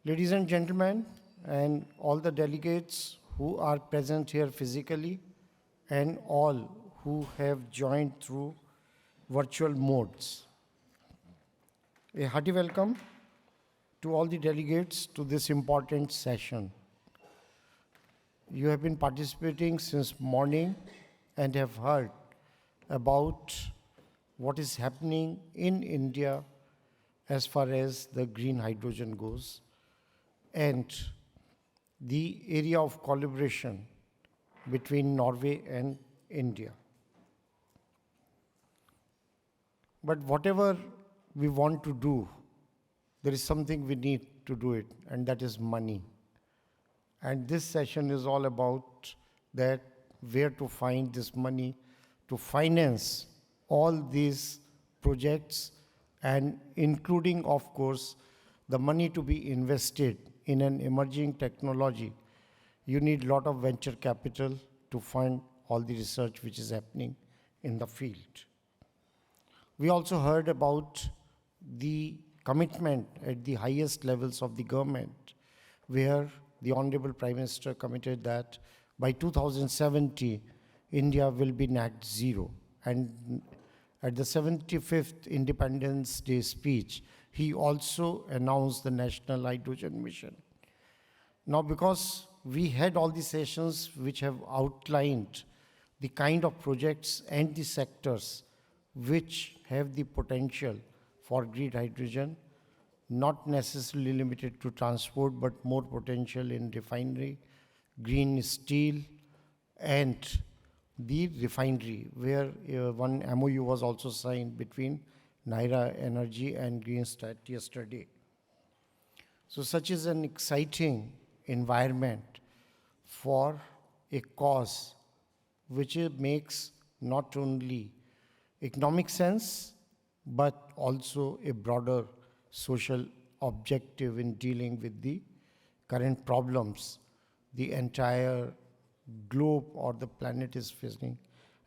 Ladies and gentlemen, and all the delegates who are present here physically, and all who have joined through virtual modes. A hearty welcome to all the delegates to this important session. You have been participating since morning and have heard about what is happening in India as far as the green hydrogen goes and the area of collaboration between Norway and India. But whatever we want to do, there is something we need to do it, and that is money. And this session is all about that, where to find this money to finance all these projects, and including, of course, the money to be invested in an emerging technology. You need a lot of venture capital to fund all the research which is happening in the field. We also heard about the commitment at the highest levels of the government, where the Honorable Prime Minister committed that by 2070, India will be net zero. And at the 75th Independence Day speech, he also announced the National Hydrogen Mission. Now, because we had all the sessions which have outlined the kind of projects and the sectors which have the potential for green hydrogen, not necessarily limited to transport, but more potential in refinery, green steel, and the refinery, where one MOU was also signed between Naira Energy and Greenstat yesterday. So such is an exciting environment for a cause which makes not only economic sense, but also a broader social objective in dealing with the current problems the entire globe or the planet is facing,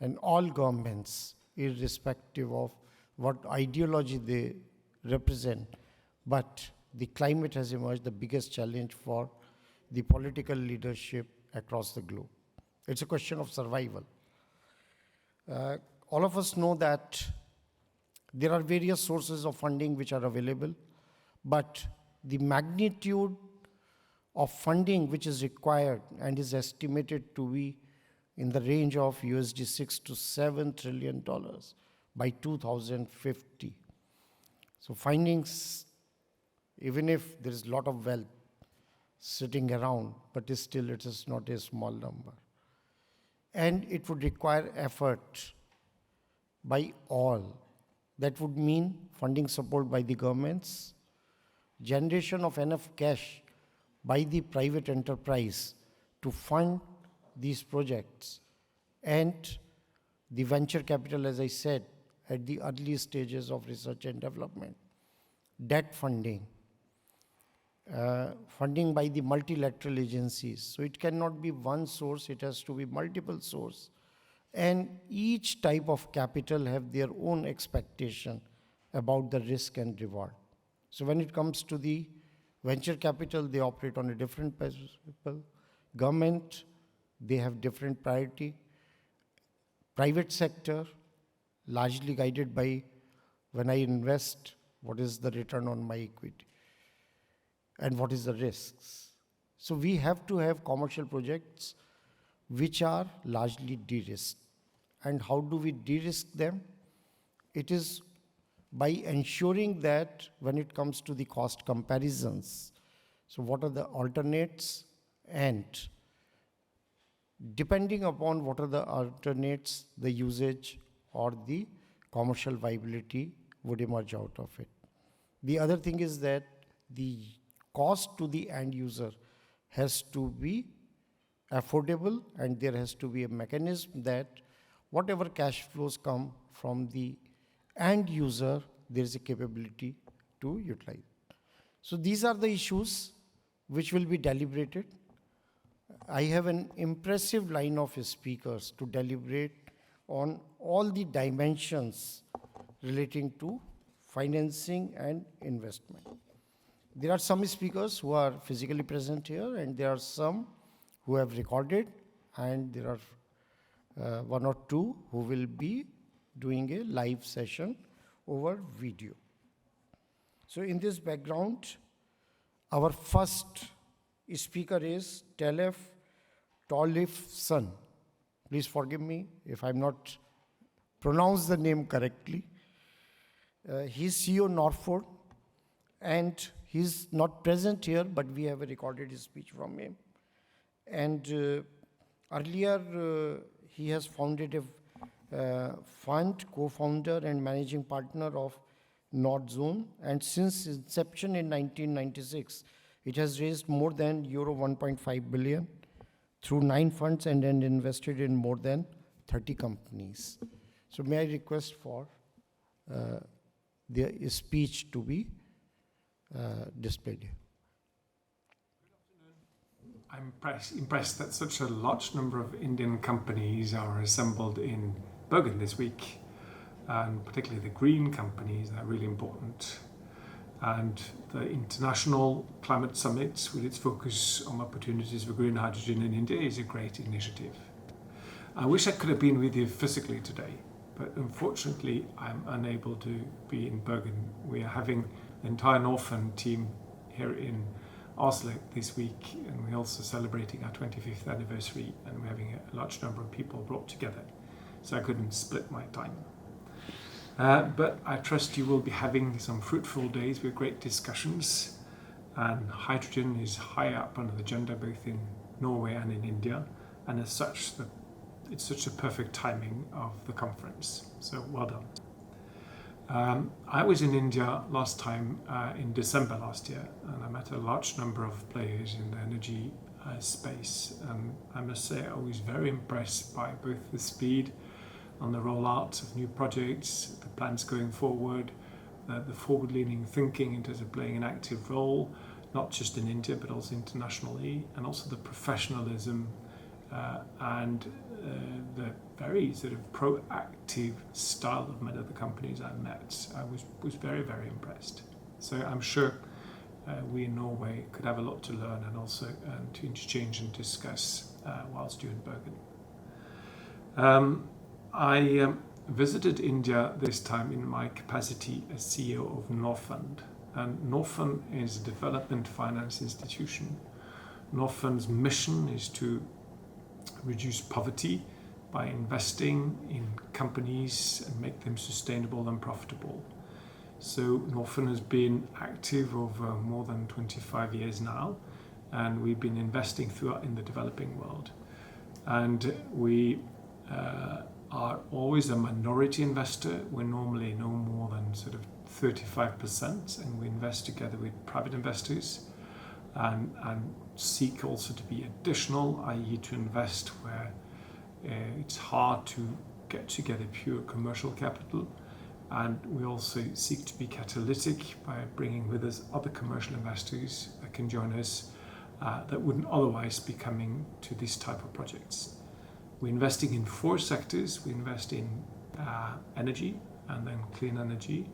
and all governments, irrespective of what ideology they represent. But the climate has emerged the biggest challenge for the political leadership across the globe. It's a question of survival. All of us know that there are various sources of funding which are available, but the magnitude of funding which is required and is estimated to be in the range of USD 6 to $7 trillion by 2050. So findings, even if there is a lot of wealth sitting around, but still it is not a small number. And it would require effort by all. That would mean funding support by the governments, generation of enough cash by the private enterprise to fund these projects, and the venture capital, as I said, at the early stages of research and development, debt funding, funding by the multilateral agencies. So it cannot be one source, it has to be multiple sources. And each type of capital have their own expectation about the risk and reward. So when it comes to the venture capital, they operate on a different principle. Government, they have different priority. Private sector, largely guided by, when I invest, what is the return on my equity and what is the risks. So we have to have commercial projects which are largely de-risked. And how do we de-risk them? It is by ensuring that when it comes to the cost comparisons, so what are the alternates, and depending upon what are the alternates, the usage or the commercial viability would emerge out of it. The other thing is that the cost to the end user has to be affordable, and there has to be a mechanism that whatever cash flows come from the end user, there is a capability to utilize. So these are the issues which will be deliberated. I have an impressive line of speakers to deliberate on all the dimensions relating to financing and investment. There are some speakers who are physically present here, and there are some who have recorded, and there are one or two who will be doing a live session over video. So in this background, our first speaker is Talef Tolifson. Please forgive me if I'm not pronounced the name correctly. He's CEO Norford, and he's not present here, but we have a recorded speech from him. And earlier, he has founded a fund, co-founder and managing partner of North Zone, and since inception in 1996, it has raised more than euro 1.5 billion through 9 funds and invested in more than 30 companies. So may I request for the speech to be displayed here. I'm impressed that such a large number of Indian companies are assembled in Bergen this week, and particularly the green companies are really important. And the International Climate Summit, with its focus on opportunities for green hydrogen in India, is a great initiative. I wish I could have been with you physically today, but unfortunately I'm unable to be in Bergen. We are having the entire Norfund team here in Oslo this week, and we're also celebrating our 25th anniversary, and we're having a large number of people brought together, so I couldn't split my time. But I trust you will be having some fruitful days with great discussions, and hydrogen is high up on the agenda both in Norway and in India, and as such it's such a perfect timing of the conference, so well done. I was in India last time in December last year, and I met a large number of players in the energy space, and I must say I was very impressed by both the speed on the rollout of new projects, the plans going forward, the forward-leaning thinking in terms of playing an active role, not just in India but also internationally, and also the professionalism and the very sort of proactive style of many of the companies I met. I was very, very impressed. So I'm sure we in Norway could have a lot to learn and also to exchange and discuss whilst you're in Bergen. I visited India this time in my capacity as CEO of Norfund. And Norfund is a development finance institution. Norfund's mission is to reduce poverty by investing in companies and make them sustainable and profitable. So Norfund has been active over more than 25 years now, and we've been investing throughout in the developing world. And we are always a minority investor. We're normally no more than sort of 35%, and we invest together with private investors and seek also to be additional, i.e. to invest where it's hard to get together pure commercial capital. And we also seek to be catalytic by bringing with us other commercial investors that can join us that wouldn't otherwise be coming to this type of projects. We're investing in 4 sectors. We invest in energy and then clean energy.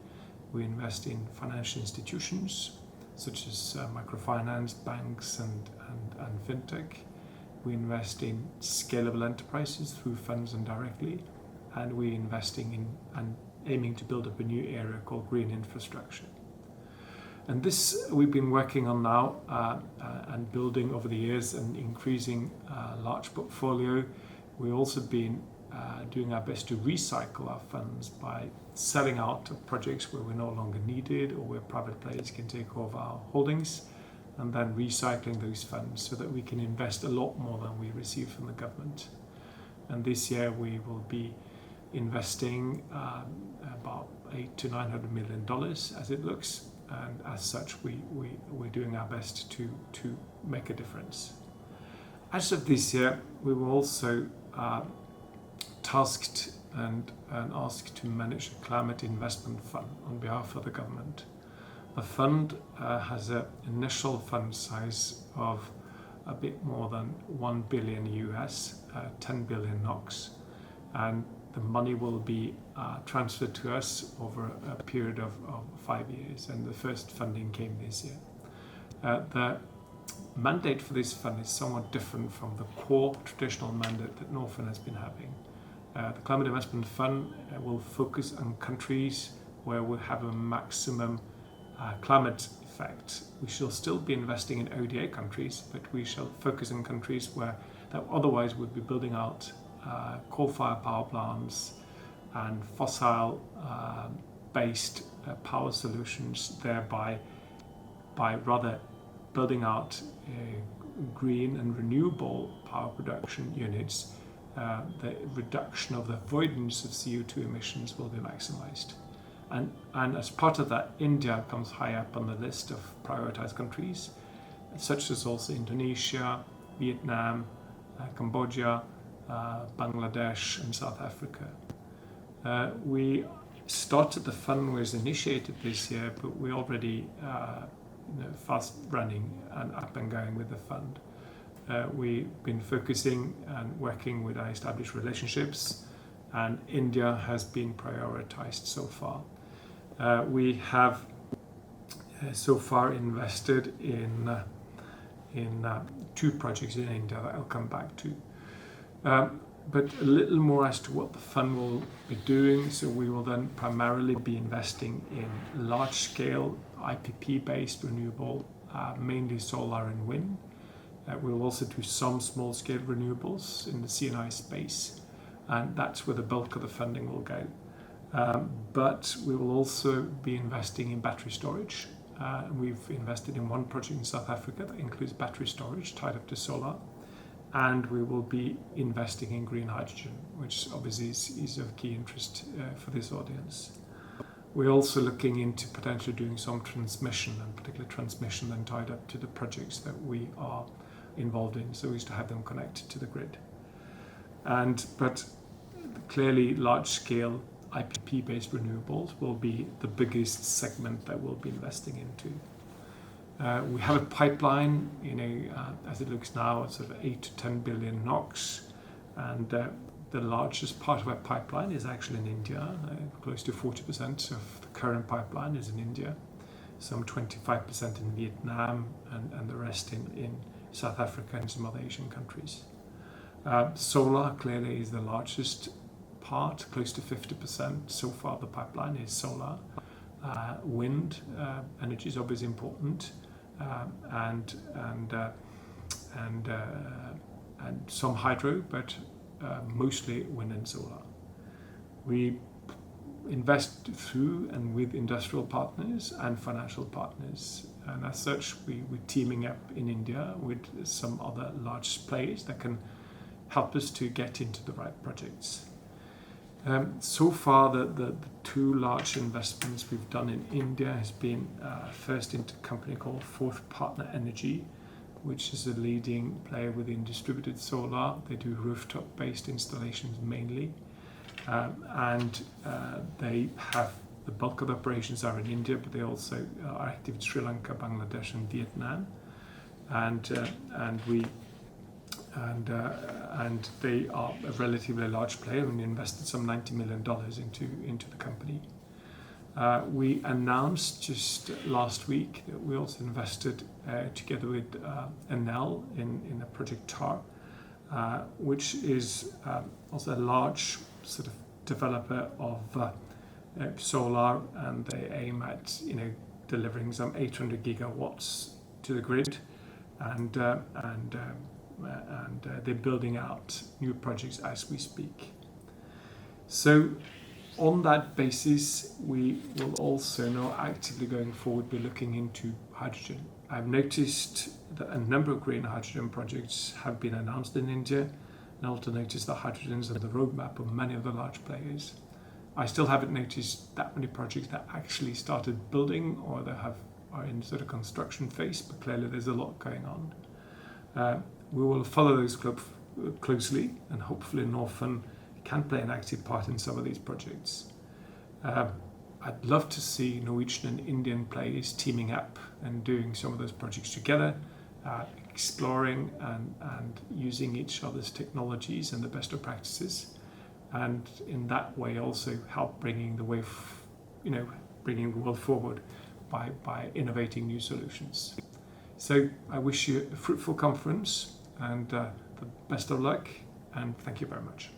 We invest in financial institutions such as microfinance, banks and fintech. We invest in scalable enterprises through funds and directly. And we're investing in and aiming to build up a new area called green infrastructure. And this we've been working on now and building over the years and increasing a large portfolio. We've also been doing our best to recycle our funds by selling out of projects where we're no longer needed or where private players can take over our holdings, and then recycling those funds so that we can invest a lot more than we receive from the government. And this year we will be investing about $800 to $900 million as it looks, and as such we're doing our best to make a difference. As of this year, we were also tasked and asked to manage a climate investment fund on behalf of the government. The fund has an initial fund size of a bit more than 1 billion US, 10 billion NOK, and the money will be transferred to us over a period of 5 years, and the first funding came this year. The mandate for this fund is somewhat different from the core traditional mandate that Northern has been having. The Climate Investment Fund will focus on countries where we have a maximum climate effect. We shall still be investing in ODA countries, but we shall focus on countries where that otherwise would be building out coal-fired power plants and fossil-based power solutions, thereby by rather building out green and renewable power production units, the reduction of the avoidance of CO2 emissions will be maximized. And as part of that, India comes high up on the list of prioritized countries, such as also Indonesia, Vietnam, Cambodia, Bangladesh, and South Africa. We started, the fund was initiated this year, but we're already fast running and up and going with the fund. We've been focusing and working with our established relationships, and India has been prioritized so far. We have so far invested in 2 projects in India that I'll come back to. But a little more as to what the fund will be doing. So we will then primarily be investing in large-scale IPP-based renewable, mainly solar and wind. We'll also do some small-scale renewables in the C&I space, and that's where the bulk of the funding will go. But we will also be investing in battery storage. We've invested in 1 project in South Africa that includes battery storage tied up to solar. And we will be investing in green hydrogen, which obviously is of key interest for this audience. We're also looking into potentially doing some transmission, and particularly transmission then tied up to the projects that we are involved in, so as to have them connected to the grid. But clearly large-scale IPP-based renewables will be the biggest segment that we'll be investing into. We have a pipeline, as it looks now, of sort of 8 to 10 billion NOK, and the largest part of our pipeline is actually in India. Close to 40% of the current pipeline is in India, some 25% in Vietnam, and the rest in South Africa and some other Asian countries. Solar clearly is the largest part, close to 50%. So far the pipeline is solar. Wind energy is obviously important. And some hydro, but mostly wind and solar. We invest through and with industrial partners and financial partners, and as such we're teaming up in India with some other large players that can help us to get into the right projects. So far, the 2 large investments we've done in India has been first into a company called Fourth Partner Energy, which is a leading player within distributed solar. They do rooftop-based installations mainly, and they have the bulk of the operations are in India, but they also are active in Sri Lanka, Bangladesh, and Vietnam, and they are a relatively large player, and we invested some $90 million into the company. We announced just last week that we also invested together with Enel in a project TAR, which is also a large sort of developer of solar, and they aim at delivering some 800 gigawatts to the grid, and they're building out new projects as we speak. So on that basis, we will also now actively going forward be looking into hydrogen. I've noticed that a number of green hydrogen projects have been announced in India, and also noticed that hydrogen is on the roadmap of many of the large players. I still haven't noticed that many projects that actually started building or that are in sort of construction phase, but clearly there's a lot going on. We will follow those closely, and hopefully Northern can play an active part in some of these projects. I'd love to see Norwegian and Indian players teaming up and doing some of those projects together, exploring and using each other's technologies and the best of practices, and in that way also help bringing the world forward by innovating new solutions. So I wish you a fruitful conference and the best of luck, and thank you very much.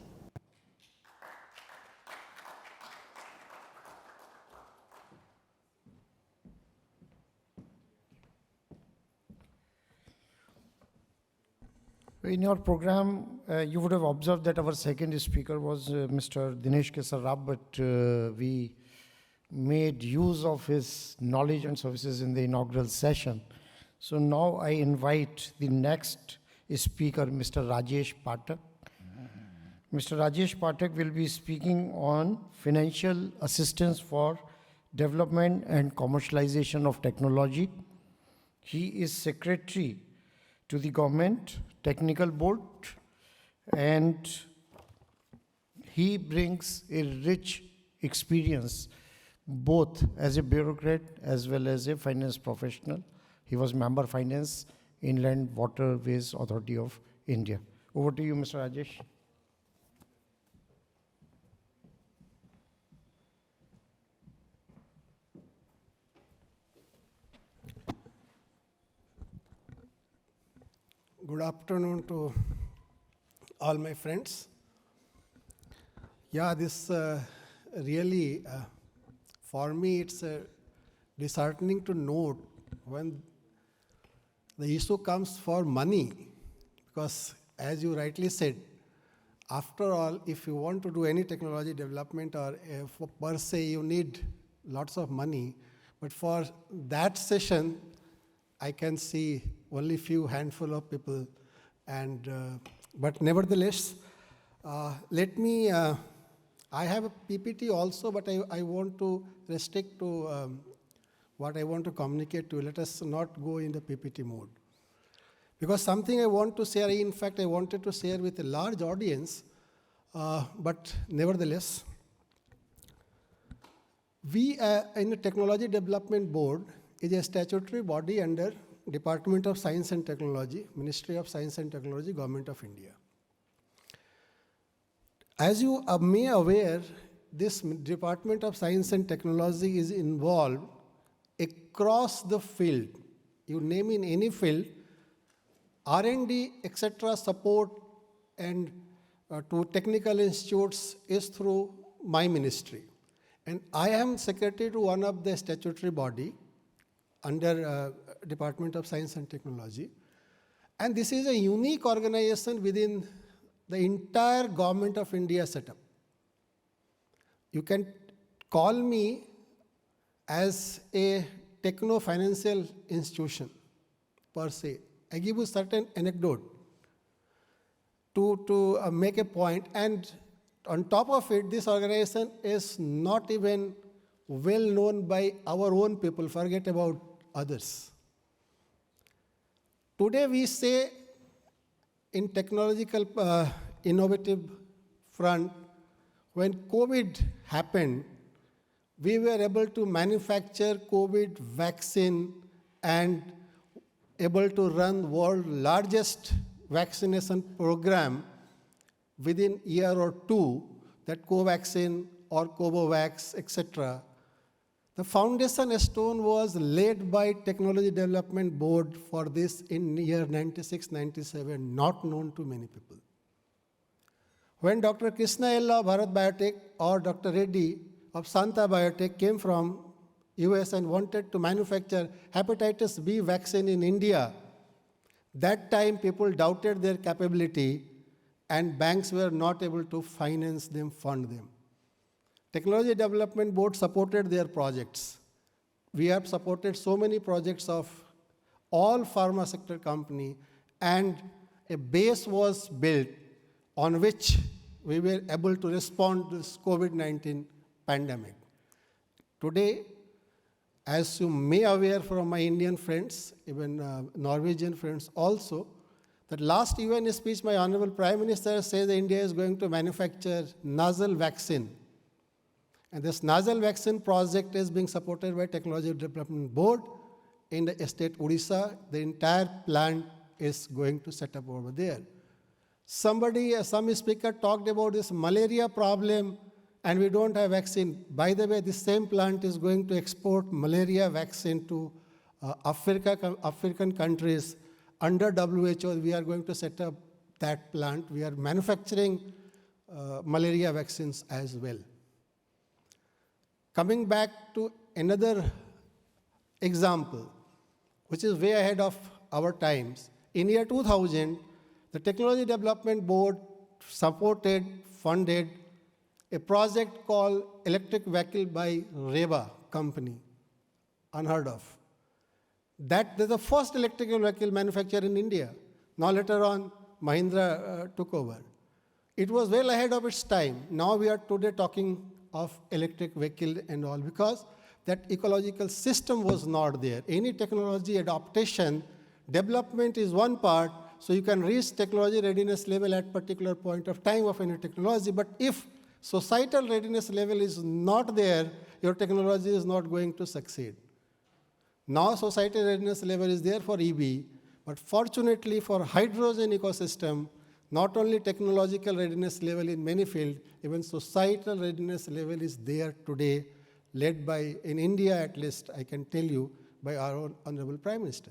In your program, you would have observed that our second speaker was Mr. Dinesh Kesarab, but we made use of his knowledge and services in the inaugural session. So now I invite the next speaker, Mr. Rajesh Pathak. Mr. Rajesh Pathak will be speaking on financial assistance for development and commercialization of technology. He is secretary to the government technical board, and he brings a rich experience both as a bureaucrat as well as a finance professional. He was member finance, Inland Waterways Authority of India. Over to you, Mr. Rajesh. Good afternoon to all my friends. Yeah, this really, for me, it's disheartening to note when the issue comes for money, because as you rightly said, after all, if you want to do any technology development or per se, you need lots of money. But for that session, I can see only few handful of people, and but nevertheless, let me. I have a PPT also, but I want to restrict to what I want to communicate to. Let us not go in the PPT mode, because something I want to share. In fact, I wanted to share with a large audience, but nevertheless, we in the Technology Development Board is a statutory body under Department of Science and Technology, Ministry of Science and Technology, Government of India. As you may aware, this Department of Science and Technology is involved across the field. You name in any field, R&D, etc. support and to technical institutes is through my ministry. And I am secretary to one of the statutory body under Department of Science and Technology. And this is a unique organization within the entire Government of India setup. You can call me as a techno-financial institution per se. I give you certain anecdote to make a point, and on top of it, this organization is not even well known by our own people, forget about others. Today we say in technological innovative front, when COVID happened, we were able to manufacture COVID vaccine and able to run world's largest vaccination program within a year or two, that Covaxin or Covovax, etc. The foundation stone was laid by Technology Development Board for this in year 96-97, not known to many people. When Dr. Krishna Ella of Bharat Biotech or Dr. Reddy of Santa Biotech came from US and wanted to manufacture hepatitis B vaccine in India, that time people doubted their capability and banks were not able to finance them, fund them. Technology Development Board supported their projects. We have supported so many projects of all pharma sector company, and a base was built on which we were able to respond to this COVID-19 pandemic. Today, as you may aware from my Indian friends, even Norwegian friends also, that last UN speech, my Honorable Prime Minister says that India is going to manufacture nasal vaccine. And this nasal vaccine project is being supported by Technology Development Board in the state Odisha. The entire plant is going to set up over there. Some speaker talked about this malaria problem and we don't have vaccine. By the way, this same plant is going to export malaria vaccine to African countries. Under WHO, we are going to set up that plant. We are manufacturing malaria vaccines as well. Coming back to another example, which is way ahead of our times. In year 2000, the Technology Development Board supported, funded a project called Electric Vehicle by Reva company, unheard of. That is the first electrical vehicle manufacturer in India. Now later on, Mahindra took over. It was well ahead of its time. Now we are today talking of electric vehicle and all because that ecological system was not there. Any technology adaptation, development is one part, so you can reach technology readiness level at particular point of time of any technology, but if societal readiness level is not there, your technology is not going to succeed. Now societal readiness level is there for EV, but fortunately for hydrogen ecosystem, not only technological readiness level in many fields, even societal readiness level is there today, led by, in India at least, I can tell you, by our own Honorable Prime Minister.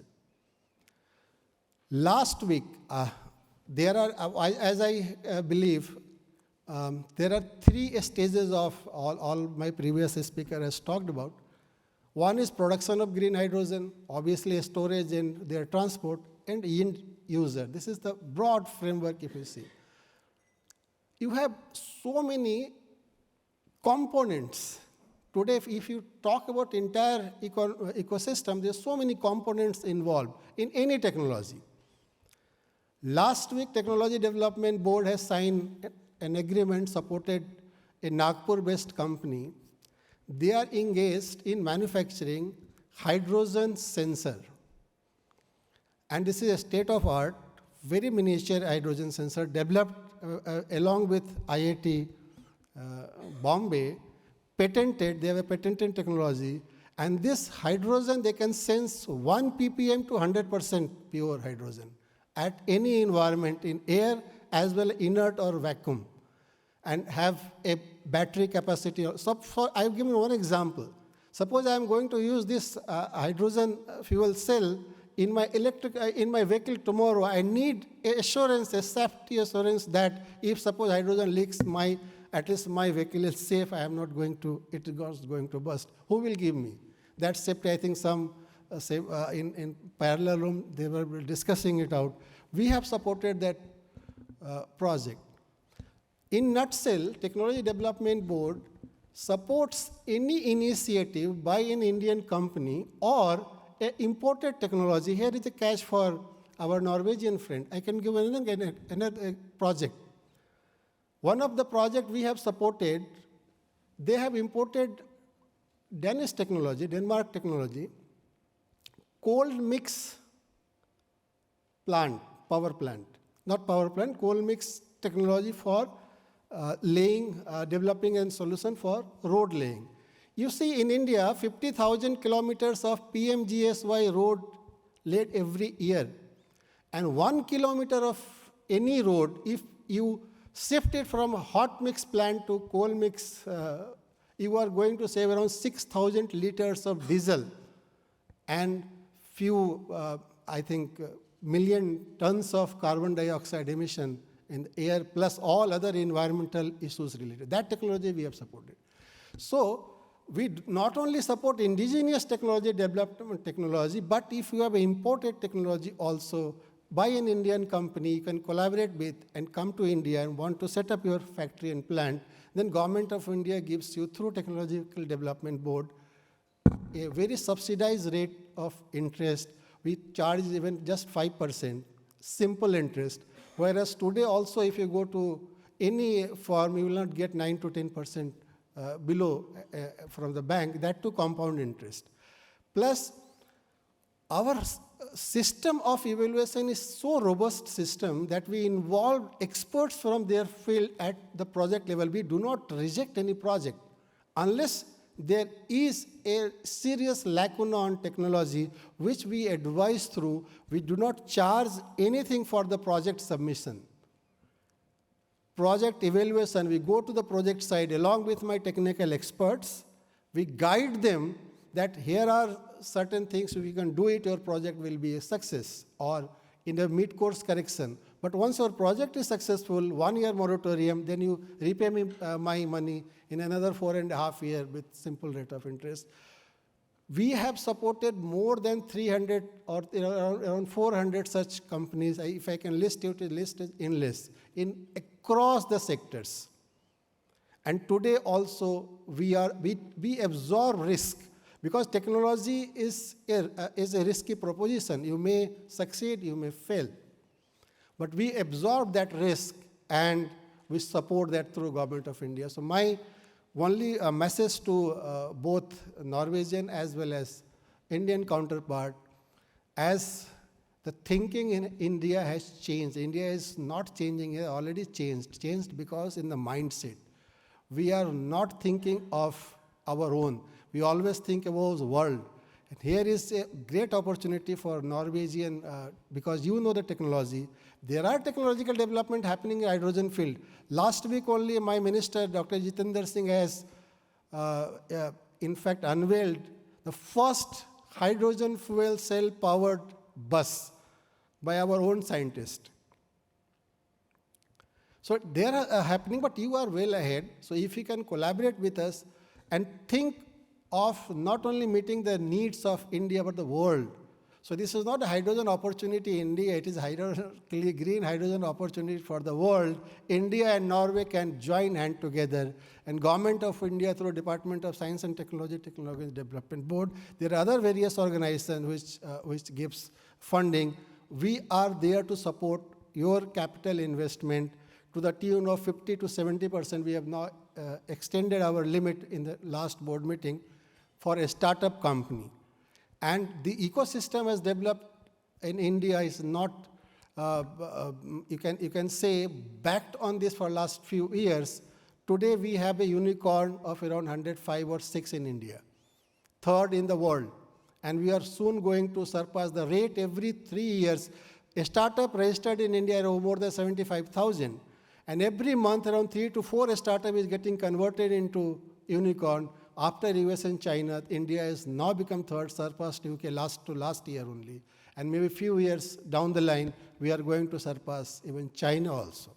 Last week, there are, as I believe, there are three stages of all my previous speaker has talked about. One is production of green hydrogen, obviously storage and their transport, and end user. This is the broad framework if you see. You have so many components. Today, if you talk about entire ecosystem, there's so many components involved in any technology. Last week, Technology Development Board has signed an agreement, supported a Nagpur-based company. They are engaged in manufacturing hydrogen sensor. And this is a state-of-art, very miniature hydrogen sensor developed along with IIT Bombay, patented, they have a patented technology, and this hydrogen, they can sense 1 ppm to 100% pure hydrogen at any environment in air as well inert or vacuum, and have a battery capacity. So I've given one example. Suppose I am going to use this hydrogen fuel cell in my vehicle tomorrow. I need assurance, a safety assurance that if suppose hydrogen leaks, at least my vehicle is safe. I am not going to, it is going to burst. Who will give me that safety? I think some in parallel room they were discussing it out. We have supported that project. In nutshell, Technology Development Board supports any initiative by an Indian company or an imported technology. Here is a catch for our Norwegian friend. I can give another project. One of the projects we have supported, they have imported Danish technology, Denmark technology, cold mix plant, power plant. Not power plant, cold mix technology for developing a solution for road laying. You see, in India, 50,000 kilometers of PMGSY road laid every year. And 1 kilometer of any road, if you shift it from a hot mix plant to cold mix, you are going to save around 6,000 liters of diesel and few, I think, million tons of carbon dioxide emission in the air, plus all other environmental issues related. That technology we have supported. So we not only support indigenous technology, development technology, but if you have imported technology also by an Indian company, you can collaborate with and come to India and want to set up your factory and plant, then Government of India gives you, through Technological Development Board, a very subsidized rate of interest. We charge even just 5%, simple interest. Whereas today also, if you go to any firm, you will not get 9 to 10% below from the bank, that too compound interest. Plus, our system of evaluation is so robust system that we involve experts from their field at the project level. We do not reject any project unless there is a serious lacuna on technology, which we advise through. We do not charge anything for the project submission. Project evaluation, we go to the project side along with my technical experts. We guide them that here are certain things, if you can do it, your project will be a success, or in a mid-course correction. But once your project is successful, 1 year moratorium, then you repay me my money in another 4.5 years with simple rate of interest. We have supported more than 300 or around 400 such companies. If I can list it in across the sectors. And today also we absorb risk, because technology is a risky proposition. You may succeed, you may fail. But we absorb that risk and we support that through Government of India. So my only message to both Norwegian as well as Indian counterpart, as the thinking in India has changed. India is not changing, it has already changed because in the mindset. We are not thinking of our own. We always think about the world. And here is a great opportunity for Norwegian, because you know the technology. There are technological development happening in hydrogen field. Last week only, my minister, Dr. Jitendra Singh, has in fact unveiled the first hydrogen fuel cell powered bus by our own scientist. So they are happening, but you are well ahead. So if you can collaborate with us and think of not only meeting the needs of India, but the world. So this is not a hydrogen opportunity in India, it is green hydrogen opportunity for the world. India and Norway can join hand together, and Government of India through Department of Science and Technology Development Board, there are other various organizations which gives funding. We are there to support your capital investment to the tune of 50 to 70%. We have now extended our limit in the last board meeting for a startup company. And the ecosystem has developed in India is not, you can say, backed on this for last few years. Today we have a unicorn of around 105 or 6 in India, third in the world. And we are soon going to surpass the rate every 3 years. A startup registered in India are more than 75,000. And every month around 3 to 4 startup is getting converted into unicorn. After US and China, India has now become third, surpassed UK last year only. And maybe a few years down the line, we are going to surpass even China also.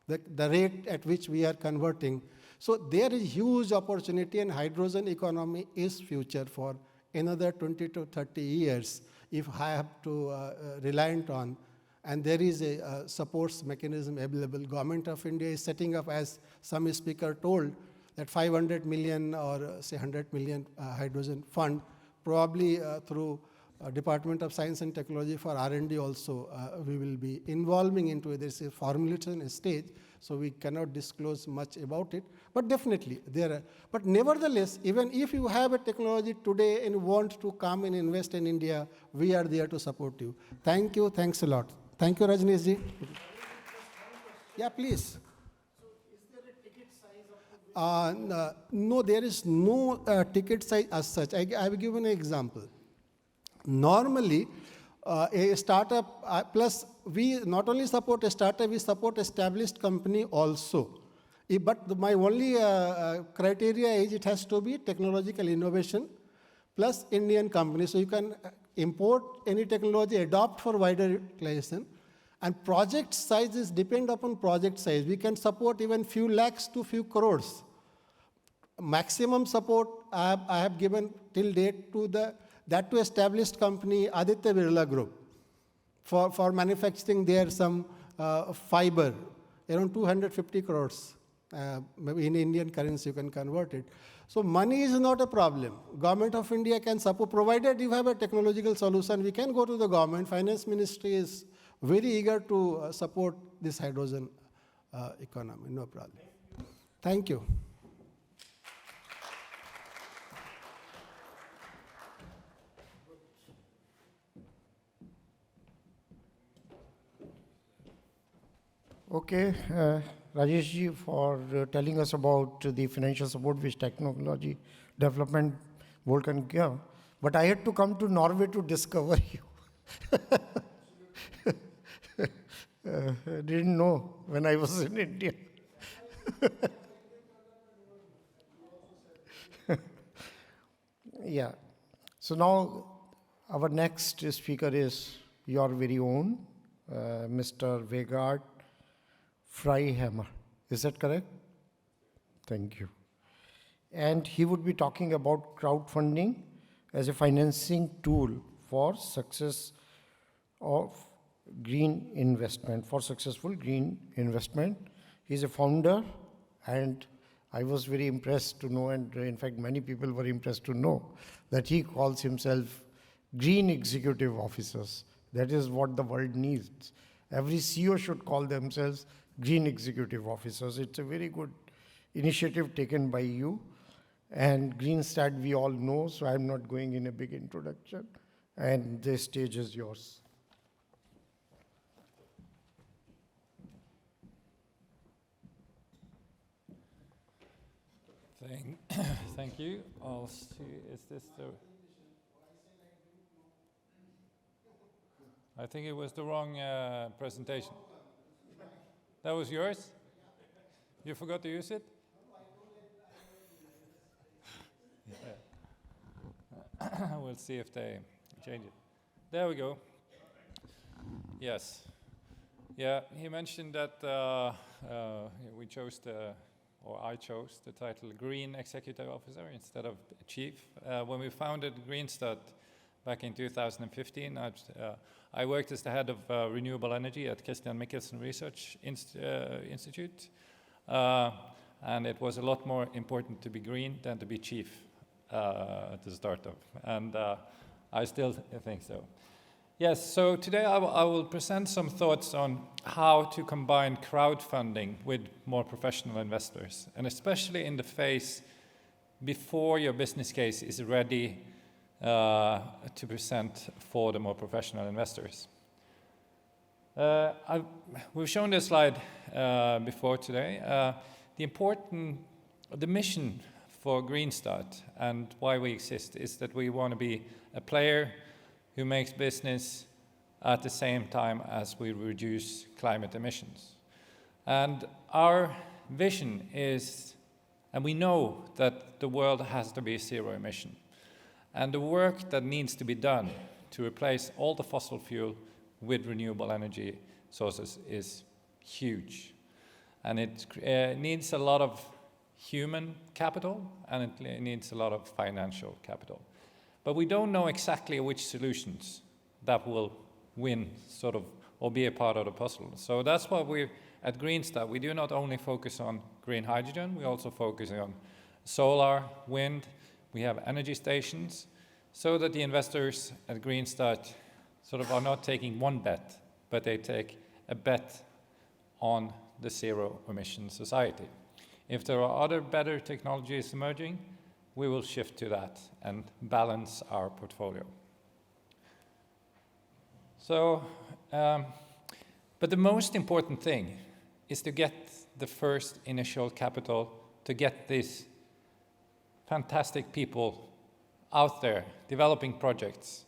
The rate at which we are converting. So there is huge opportunity, and hydrogen economy is future for another 20 to 30 years if I have to reliant on. And there is a supports mechanism available. Government of India is setting up, as some speaker told, that 500 million or say 100 million hydrogen fund, probably through Department of Science and Technology for R&D also, we will be involving into it. There's a formulation stage, so we cannot disclose much about it. But definitely there are. But nevertheless, even if you have a technology today and want to come and invest in India, we are there to support you. Thank you. Thanks a lot. Thank you, Rajneesh ji. Yeah, please. No, there is no ticket size as such. I will give an example. Normally, a startup, plus we not only support a startup, we support established company also. But my only criteria is it has to be technological innovation plus Indian company. So you can import any technology, adopt for wider utilization. And project sizes depend upon project size. We can support even few lakhs to few crores. Maximum support I have given till date to that to established company Aditya Birla Group for manufacturing there some fiber, around 250 crores. Maybe in Indian currency you can convert it. So money is not a problem. Government of India can support, provided you have a technological solution, we can go to the government. Finance Ministry is very eager to support this hydrogen economy, no problem. Thank you. Okay, Rajesh ji, for telling us about the financial support which technology development board can give. But I had to come to Norway to discover you. Didn't know when I was in India. Yeah. So now Our next speaker is your very own, Mr. Vegard Freihammer. Is that correct? Thank you. And he would be talking about crowdfunding as a financing tool for success of green investment, for successful green investment. He's a founder, and I was very impressed to know, and in fact many people were impressed to know, that he calls himself green executive officers. That is what the world needs. Every CEO should call themselves green executive officers. It's a very good initiative taken by you. And Greenstat we all know, so I'm not going in a big introduction. And the stage is yours. Thank you. I'll see, is this the... I think it was the wrong presentation. That was yours? You forgot to use it? Yeah. We'll see if they change it. There we go. Yes. Yeah, he mentioned that we chose or I chose the title Green Executive Officer instead of Chief. When we founded Greenstat back in 2015, I worked as the head of renewable energy at Christian Michelsen Research Institute. And it was a lot more important to be green than to be chief at the startup. And I still think so. Yes, so today I will present some thoughts on how to combine crowdfunding with more professional investors, and especially in the phase before your business case is ready to present for the more professional investors. We've shown this slide before today. The mission for Greenstat and why we exist is that we want to be a player who makes business at the same time as we reduce climate emissions. And our vision is, and we know that the world has to be zero emission. And the work that needs to be done to replace all the fossil fuel with renewable energy sources is huge. And it needs a lot of human capital, and it needs a lot of financial capital. But we don't know exactly which solutions that will win, sort of, or be a part of the puzzle. So that's why we, at Greenstat, we do not only focus on green hydrogen, we also focus on solar, wind, we have energy stations, so that the investors at Greenstat sort of are not taking one bet, but they take a bet on the zero emission society. If there are other better technologies emerging, we will shift to that and balance our portfolio. So, but the most important thing is to get the first initial capital, to get these fantastic people out there developing projects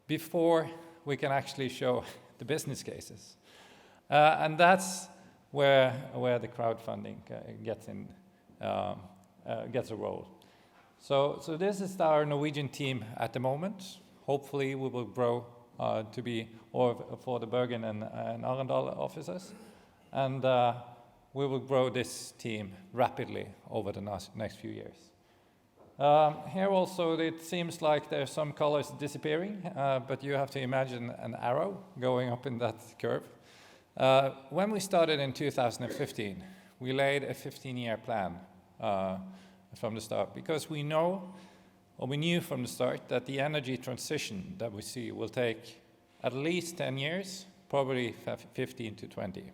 before we can actually show the business cases. And that's where the crowdfunding gets a role. So this is our Norwegian team at the moment. Hopefully we will grow to be, or for the Bergen and Arendal offices. And we will grow this team rapidly over the next few years. Here also it seems like there's some colors disappearing, but you have to imagine an arrow going up in that curve. When we started in 2015, we laid a 15-year plan from the start, because we knew from the start that the energy transition that we see will take at least 10 years, probably 15 to 20.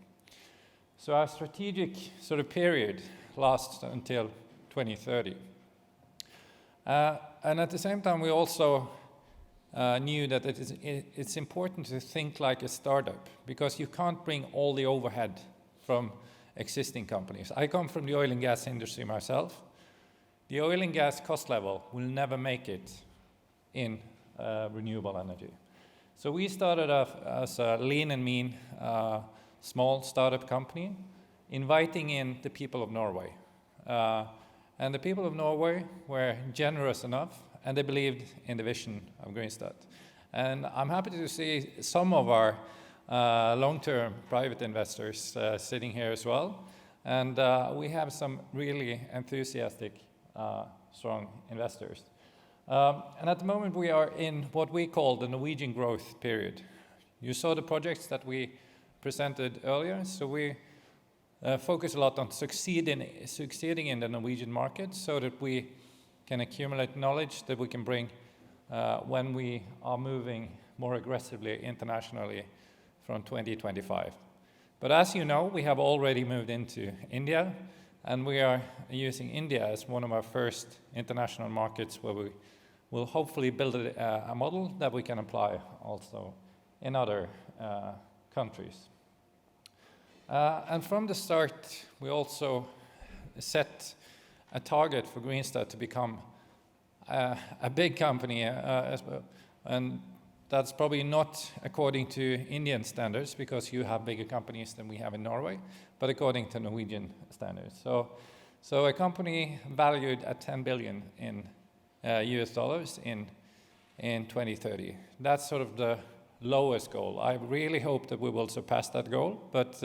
So our strategic sort of period lasts until 2030. And at the same time, we also knew that it's important to think like a startup, because you can't bring all the overhead from existing companies. I come from the oil and gas industry myself. The oil and gas cost level will never make it in renewable energy. So we started off as a lean and mean small startup company, inviting in the people of Norway. And the people of Norway were generous enough, and they believed in the vision of Greenstat. And I'm happy to see some of our long-term private investors sitting here as well. And we have some really enthusiastic, strong investors. And at the moment we are in what we call the Norwegian growth period. You saw the projects that we presented earlier, so we focus a lot on succeeding in the Norwegian market so that we can accumulate knowledge that we can bring when we are moving more aggressively internationally from 2025. But as you know, we have already moved into India, and we are using India as one of our first international markets where we will hopefully build a model that we can apply also in other countries. And from the start, we also set a target for Greenstar to become a big company, and that's probably not according to Indian standards, because you have bigger companies than we have in Norway, but according to Norwegian standards. So a company valued at 10 billion in US dollars in 2030. That's sort of the lowest goal. I really hope that we will surpass that goal, but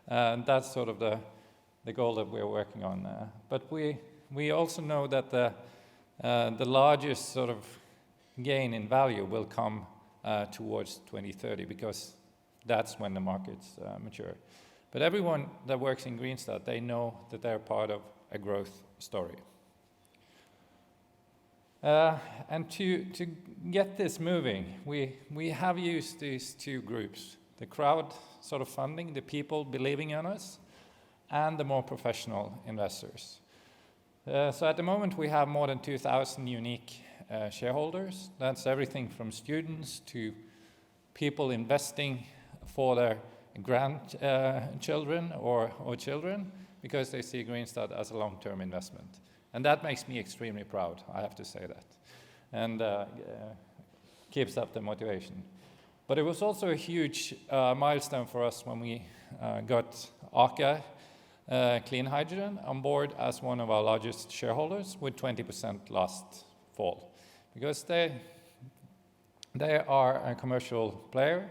that's sort of the goal that we're working on. But we also know that the largest sort of gain in value will come towards 2030, because that's when the markets mature. But everyone that works in Greenstar, they know that they're part of a growth story. And to get this moving, we have used these two groups, the crowd sort of funding, the people believing in us, and the more professional investors. So at the moment we have more than 2,000 unique shareholders. That's everything from students to people investing for their grandchildren or children, because they see Greenstar as a long-term investment. And that makes me extremely proud, I have to say that, and keeps up the motivation. But it was also a huge milestone for us when we got Aker Clean Hydrogen on board as one of our largest shareholders with 20% last fall, because they are a commercial player,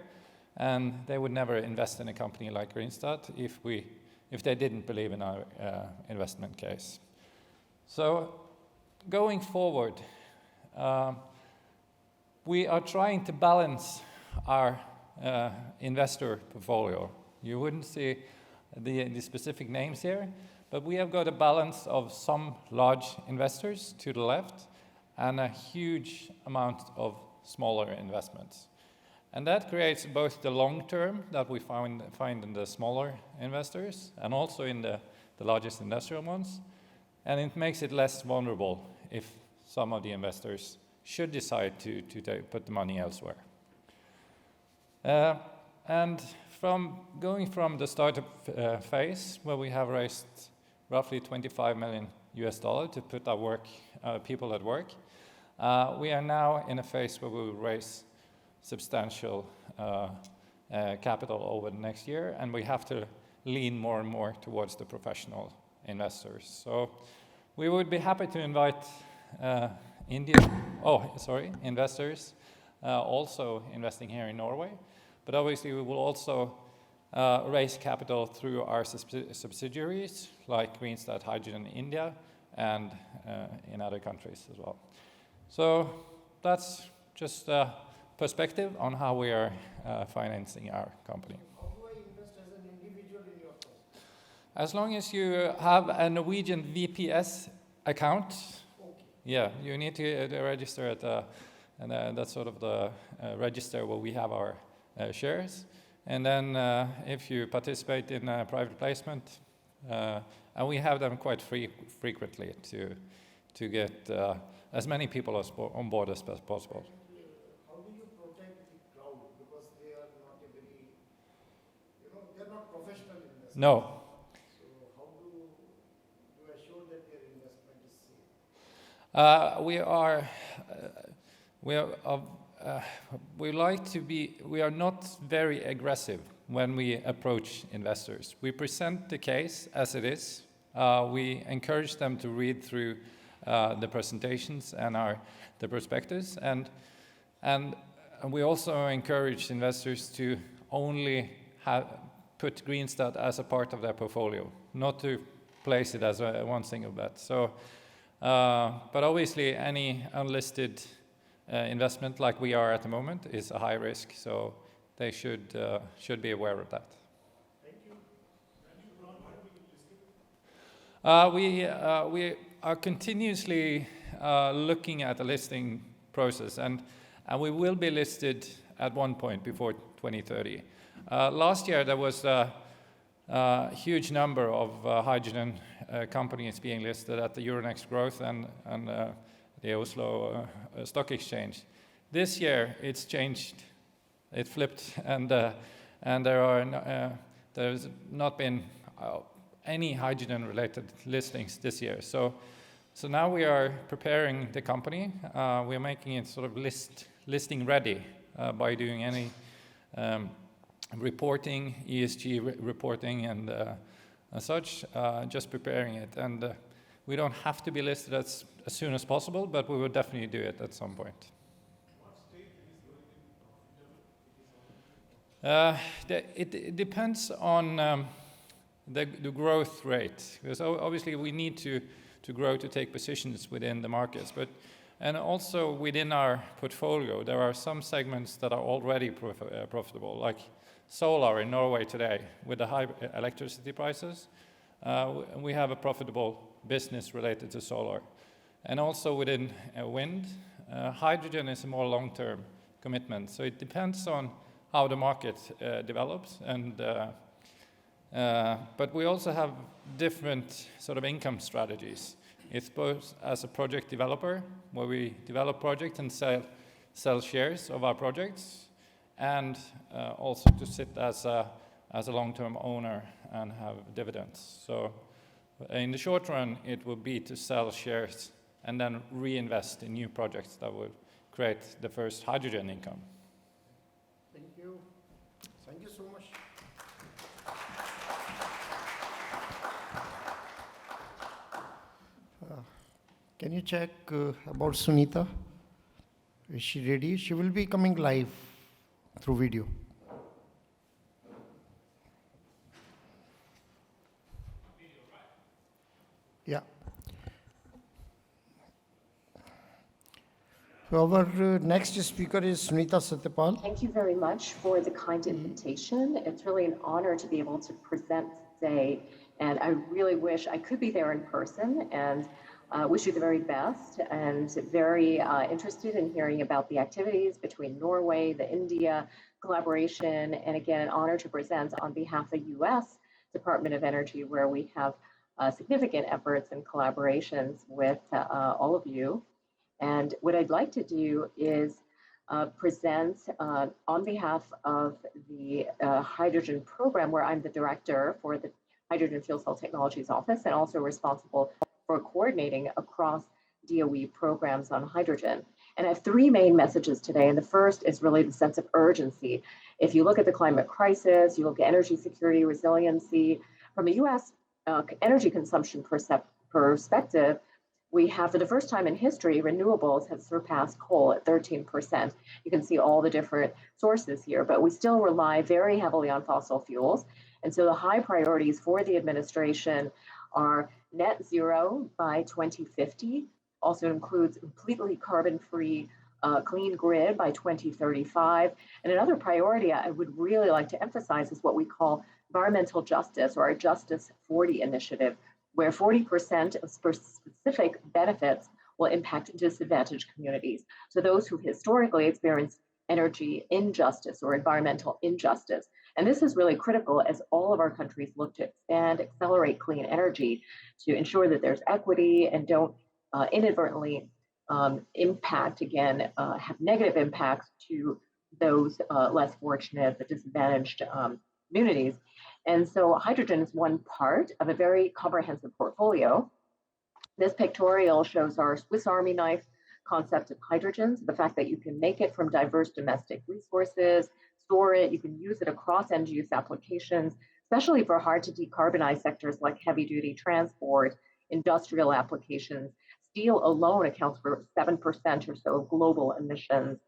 and they would never invest in a company like Greenstar if they didn't believe in our investment case. So going forward, we are trying to balance our investor portfolio. You wouldn't see the specific names here, but we have got a balance of some large investors to the left and a huge amount of smaller investments. And that creates both the long term that we find in the smaller investors and also in the largest industrial ones, and it makes it less vulnerable if some of the investors should decide to put the money elsewhere. And going from the startup phase, where we have raised roughly $25 million to put our people at work, we are now in a phase where we will raise substantial capital over the next year, and we have to lean more and more towards the professional investors. So we would be happy to invite investors also investing here in Norway, but obviously we will also raise capital through our subsidiaries like Greenstar Hydrogen in India and in other countries as well. So that's just a perspective on how we are financing our company. How do I invest as an individual in your company? As long as you have a Norwegian VPS account, Okay. yeah, you need to register at that's sort of the register where we have our shares. And then if you participate in a private placement, and we have them quite frequently to get as many people on board as possible. How do you protect the crowd? Because they are not a very, they're not professional investors. No. So how do you assure that their investment is safe? We are not very aggressive when we approach investors. We present the case as it is. We encourage them to read through the presentations and the prospectus, and And we also encourage investors to only put Greenstat as a part of their portfolio, not to place it as one single bet. So, but obviously any unlisted investment like we are at the moment is a high risk, so they should be aware of that. We are continuously looking at the listing process, and we will be listed at one point before 2030. Last year there was a huge number of hydrogen companies being listed at the Euronext Growth and the Oslo Stock Exchange. This year it's changed, it flipped, and there's not been any hydrogen-related listings this year. So now we are preparing the company. We are making it sort of listing ready by doing any reporting, ESG reporting and such, just preparing it. And we don't have to be listed as soon as possible, but we will definitely do it at some point. It depends on the growth rate, because obviously we need to grow to take positions within the markets, and also within our portfolio there are some segments that are already profitable, like solar in Norway today with the high electricity prices. We have a profitable business related to solar, and also within wind. Hydrogen is a more long-term commitment, so it depends on how the market develops, and but we also have different sort of income strategies. It's both as a project developer, where we develop projects and sell shares of our projects, and also to sit as a long-term owner and have dividends. So in the short run, it will be to sell shares and then reinvest in new projects that will create the first hydrogen income. Thank you. Thank you so much. Can you check about Sunita? Is she ready? She will be coming live through video. Yeah. So our next speaker is Sunita Satyapal. Thank you very much for the kind invitation. It's really an honor to be able to present today, and I really wish I could be there in person, and wish you the very best, and very interested in hearing about the activities between Norway, the India collaboration, and again, an honor to present on behalf of the US Department of Energy, where we have significant efforts and collaborations with all of you. And what I'd like to do is present on behalf of the hydrogen program, where I'm the director for the Hydrogen Fuel Cell Technologies Office, and also responsible for coordinating across DOE programs on hydrogen. And I have three main messages today. And the first is really the sense of urgency. If you look at the climate crisis, you look at energy security, resiliency, from a US energy consumption perspective, we have, for the first time in history, renewables have surpassed coal at 13%. You can see all the different sources here, but we still rely very heavily on fossil fuels. And so the high priorities for the administration are net zero by 2050, also includes completely carbon-free clean grid by 2035. And another priority I would really like to emphasize is what we call environmental justice, or our Justice 40 initiative, where 40% of specific benefits will impact disadvantaged communities. So those who historically experienced energy injustice or environmental injustice. And this is really critical as all of our countries look to expand, accelerate clean energy to ensure that there's equity and don't inadvertently impact, again, have negative impacts to those less fortunate, the disadvantaged communities. And so hydrogen is one part of a very comprehensive portfolio. This pictorial shows our Swiss Army knife concept of hydrogen, so the fact that you can make it from diverse domestic resources, store it, you can use it across end use applications, especially for hard to decarbonize sectors like heavy duty transport, industrial applications. Steel alone accounts for 7% or so of global emissions.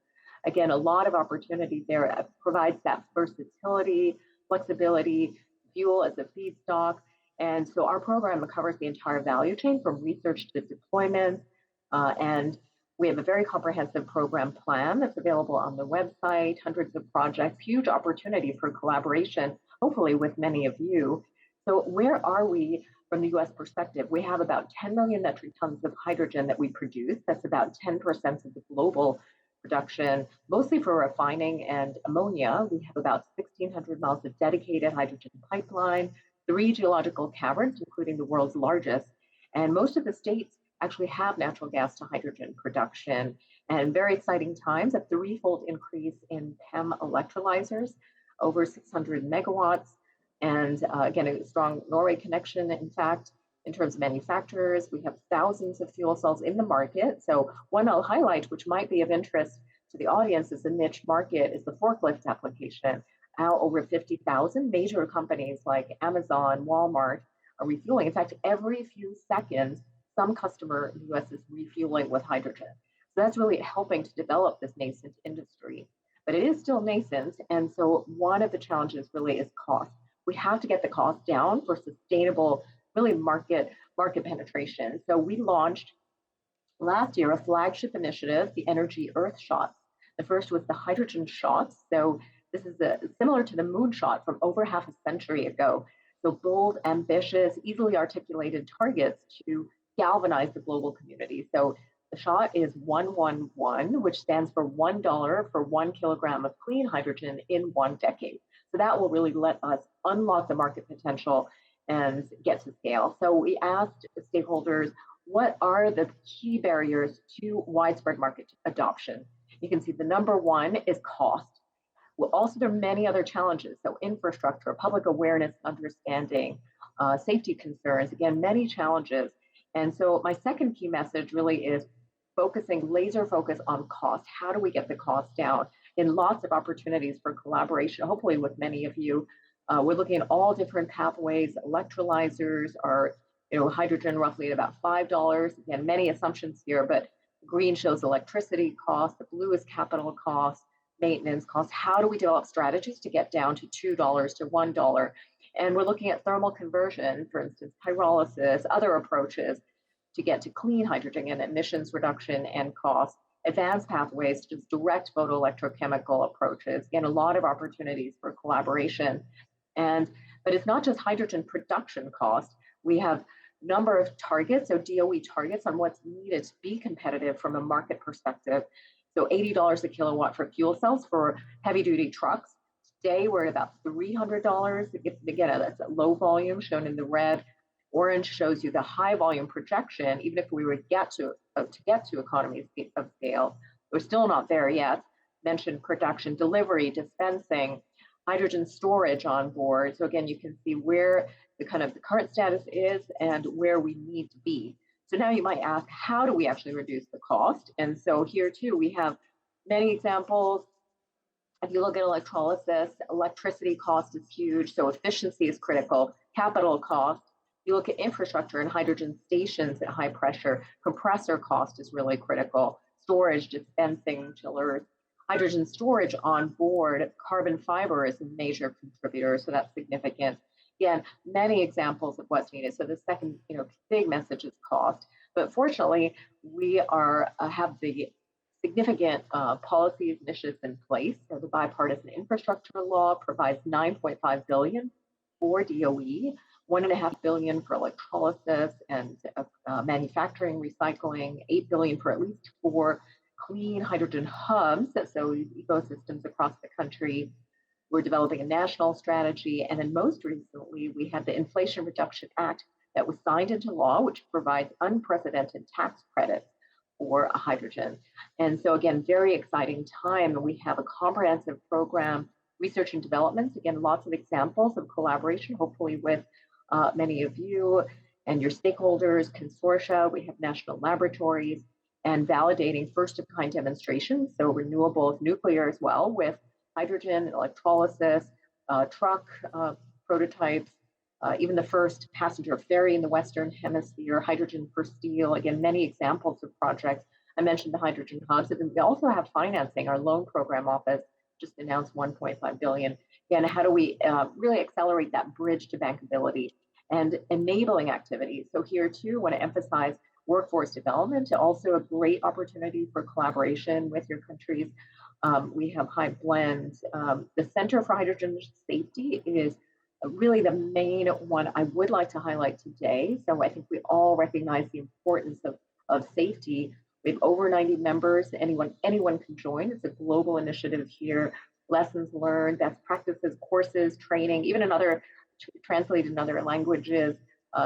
again, a lot of opportunity there. It provides that versatility, flexibility, fuel as a feedstock. And so our program covers the entire value chain from research to deployment. And we have a very comprehensive program plan that's available on the website, hundreds of projects, huge opportunity for collaboration, hopefully with many of you. So where are we from the US perspective? We have about 10 million metric tons of hydrogen that we produce. That's about 10% of the global production, mostly for refining and ammonia. We have about 1,600 miles of dedicated hydrogen pipeline, 3 geological caverns, including the world's largest. And most of the states actually have natural gas to hydrogen production, and very exciting times, a 3-fold increase in PEM electrolyzers, over 600 megawatts. And again, a strong Norway connection. In fact, in terms of manufacturers, we have thousands of fuel cells in the market. So one I'll highlight, which might be of interest to the audience as a niche market, is the forklift application. Now over 50,000 major companies like Amazon, Walmart are refueling. In fact, every few seconds, some customer in the US is refueling with hydrogen. So that's really helping to develop this nascent industry. But it is still nascent. And so one of the challenges really is cost. We have to get the cost down for sustainable, really market penetration. So we launched last year a flagship initiative, the Energy Earth Shots. The first was the hydrogen shots. So this is similar to the moonshot from over half a century ago. So bold, ambitious, easily articulated targets to galvanize the global community. So the shot is 111, which stands for $1 for 1 kilogram of clean hydrogen in 1 decade. So that will really let us unlock the market potential and get to scale. So we asked stakeholders, what are the key barriers to widespread market adoption? You can see the number one is cost. Well, also, there are many other challenges. So infrastructure, public awareness, understanding, safety concerns, again, many challenges. And so my second key message really is laser focus on cost. How do we get the cost down? In lots of opportunities for collaboration, hopefully with many of you. We're looking at all different pathways. Electrolyzers are, hydrogen roughly at about $5. Again, many assumptions here, but green shows electricity cost, the blue is capital cost, maintenance costs. How do we develop strategies to get down to $2 to $1? And we're looking at thermal conversion, for instance, pyrolysis, other approaches to get to clean hydrogen and emissions reduction and cost, advanced pathways, just direct photoelectrochemical approaches. Again, a lot of opportunities for collaboration. But it's not just hydrogen production cost. We have a number of targets, so DOE targets on what's needed to be competitive from a market perspective. So $80 a kilowatt for fuel cells for heavy duty trucks. Today we're at about $300. Again, that's a low volume shown in the red. Orange shows you the high volume projection. Even if we were to get to economies of scale, we're still not there yet. Mentioned production, delivery, dispensing, hydrogen storage on board. So again, you can see where the current status is and where we need to be. So now you might ask, how do we actually reduce the cost? And so here too, we have many examples. If you look at electrolysis, electricity cost is huge, so efficiency is critical. Capital cost. You look at infrastructure and hydrogen stations at high pressure, compressor cost is really critical. Storage, dispensing, chillers. Hydrogen storage on board, carbon fiber is a major contributor, so that's significant. Again, many examples of what's needed. So the second, big message is cost. But fortunately, we have the significant policy initiatives in place. So the bipartisan infrastructure law provides $9.5 billion for DOE, $1.5 billion for electrolysis and manufacturing, recycling, $8 billion for at least 4 clean hydrogen hubs, so ecosystems across the country. We're developing a national strategy. And then most recently, we had the Inflation Reduction Act that was signed into law, which provides unprecedented tax credits for hydrogen. And so again, very exciting time. We have a comprehensive program, research and development. Again, lots of examples of collaboration, hopefully with many of you and your stakeholders, consortia. We have national laboratories and validating first-of-kind demonstrations, so renewables, nuclear as well, with hydrogen, electrolysis, truck prototypes, even the first passenger ferry in the Western Hemisphere, hydrogen for steel. Again, many examples of projects I mentioned the hydrogen hubs, and we also have financing. Our loan program office just announced 1.5 billion. Again, how do we really accelerate that bridge to bankability and enabling activities? So here too, want to emphasize workforce development, also a great opportunity for collaboration with your countries. We have High Blend. The Center for Hydrogen Safety is really the main one I would like to highlight today. So I think we all recognize the importance of safety. We have over 90 members. Anyone can join. It's a global initiative here. Lessons learned, best practices, courses, training, even translated in other languages,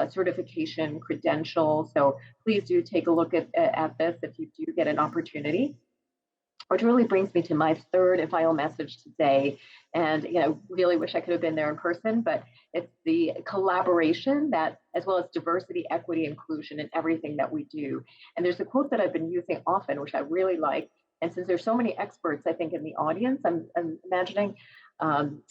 certification, credentials. So please do take a look at this if you do get an opportunity. Which really brings me to my third and final message today. And really wish I could have been there in person, but it's the collaboration that, as well as diversity, equity, inclusion in everything that we do. And there's a quote that I've been using often, which I really like. And since there's so many experts, I think, in the audience, I'm imagining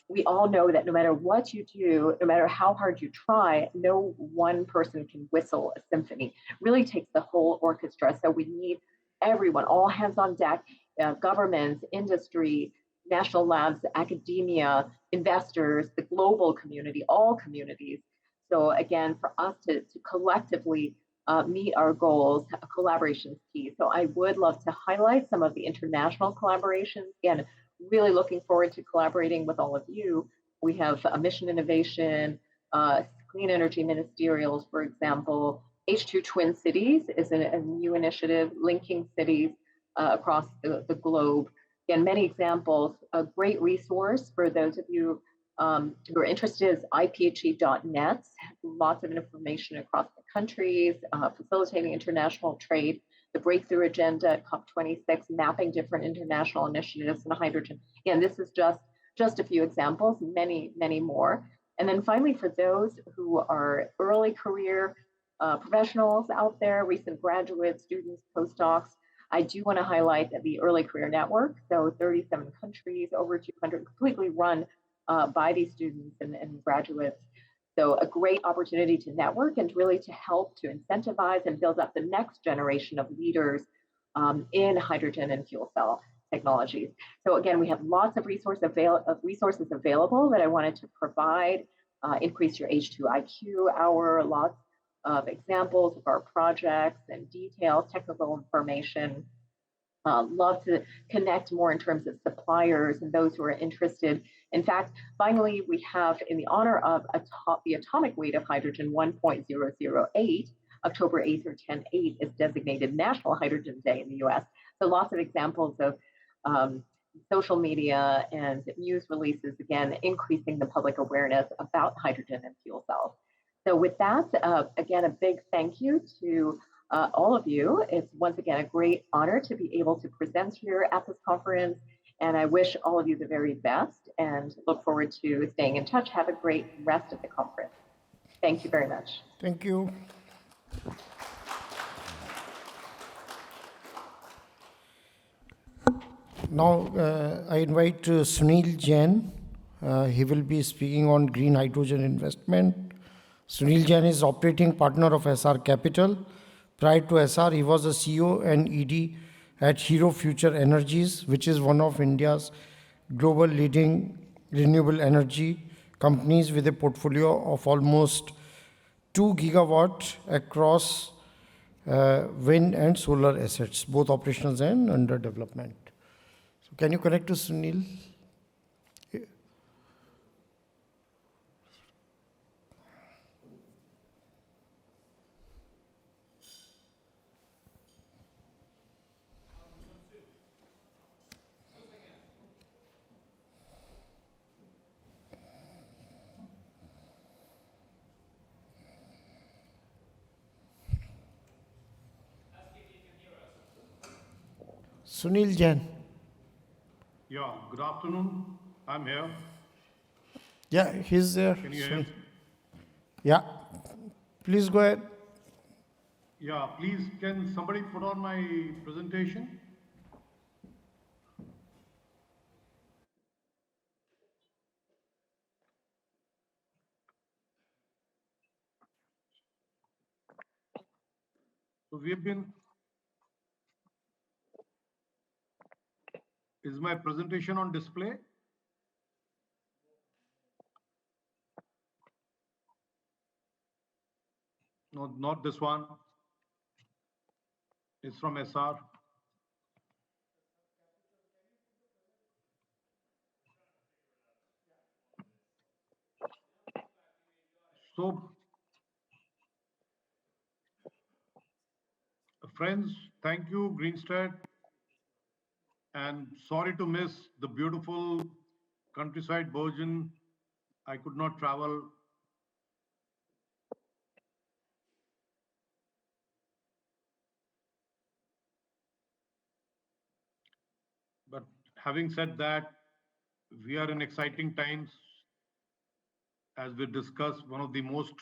we all know that no matter what you do, no matter how hard you try, no one person can whistle a symphony. It really takes the whole orchestra. So we need everyone, all hands on deck. Governments, industry, national labs, academia, investors, the global community, all communities. So again, for us to collectively meet our goals, collaboration is key. So I would love to highlight some of the international collaborations. Again, really looking forward to collaborating with all of you. We have mission innovation, clean energy ministerials, for example. H2 Twin Cities is a new initiative linking cities across the globe. Again, many examples. A great resource for those of you who are interested is iphe.net. Lots of information across the countries, facilitating international trade, the breakthrough agenda at COP26, mapping different international initiatives in hydrogen. Again, this is just a few examples, many, many more. And then finally, for those who are early career professionals out there, recent graduates, students, postdocs, I do want to highlight the Early Career Network. So 37 countries, over 200, completely run by these students and graduates. So a great opportunity to network and really to help to incentivize and build up the next generation of leaders in hydrogen and fuel cell technologies. So again, we have lots of resources available that I wanted to provide. Increase your H2 IQ hour, lots of examples of our projects and details, technical information. Love to connect more in terms of suppliers and those who are interested. In fact, finally, we have, in the honor of the atomic weight of hydrogen 1.008, October 8th or 10/8 is designated National Hydrogen Day in the US. So lots of examples of social media and news releases, again, increasing the public awareness about hydrogen and fuel cells. So with that, again, a big thank you to all of you. It's once again a great honor to be able to present here at this conference. And I wish all of you the very best and look forward to staying in touch. Have a great rest of the conference. Thank you very much. Thank you. Now, I invite Sunil Jain. He will be speaking on green hydrogen investment. Sunil Jain is operating partner of SR Capital. Prior to SR, he was the CEO and ED at Hero Future Energies, which is one of India's global leading renewable energy companies with a portfolio of almost 2 gigawatt across wind and solar assets, both operations and under development. So can you connect to Sunil? Sunil Jain. Yeah, good afternoon. I'm here. Yeah, he's there. Can you hear? Yeah, please go ahead. Yeah, please, can somebody put on my presentation? So we have been Is my presentation on display? No, not this one. It's from SR. So, friends, thank you, Greenstead, and sorry to miss the beautiful countryside version. I could not travel. But having said that, we are in exciting times as we discuss one of the most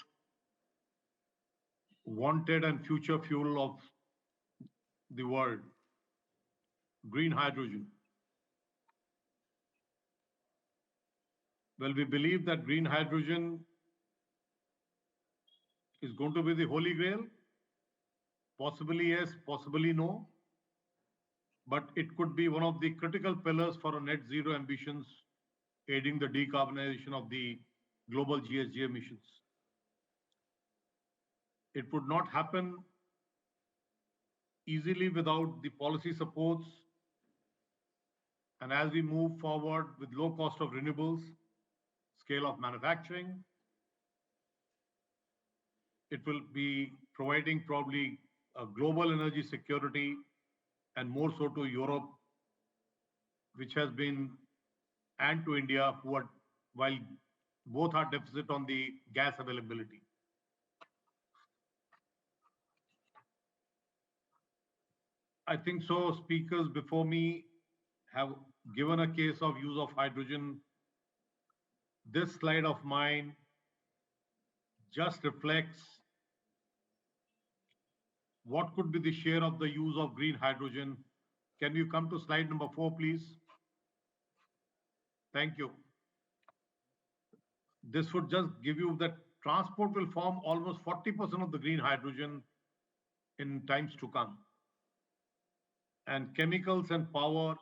wanted and future fuel of the world, green hydrogen. Well, we believe that green hydrogen is going to be the holy grail. Possibly yes, possibly no. But it could be one of the critical pillars for our net zero ambitions, aiding the decarbonization of the global GHG emissions. It would not happen easily without the policy supports. And as we move forward with low cost of renewables, scale of manufacturing, it will be providing probably a global energy security and more so to Europe, which has been, and to India, who are, while both are deficit on the gas availability. I think so. Speakers before me have given a case of use of hydrogen. This slide of mine just reflects what could be the share of the use of green hydrogen. Can you come to slide number 4, please? Thank you. This would just give you that transport will form almost 40% of the green hydrogen in times to come. And chemicals and power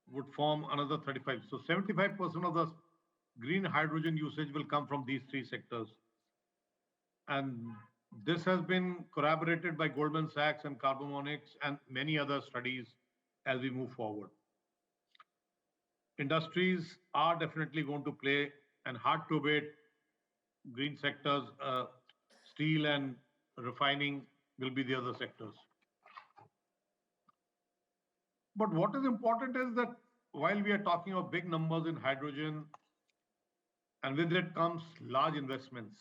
would form another 35. So 75% of the green hydrogen usage will come from these three sectors. And this has been corroborated by Goldman Sachs and Carbomonics and many other studies as we move forward. Industries are definitely going to play and hard to abate green sectors, steel and refining will be the other sectors. But what is important is that while we are talking of big numbers in hydrogen, and with it comes large investments,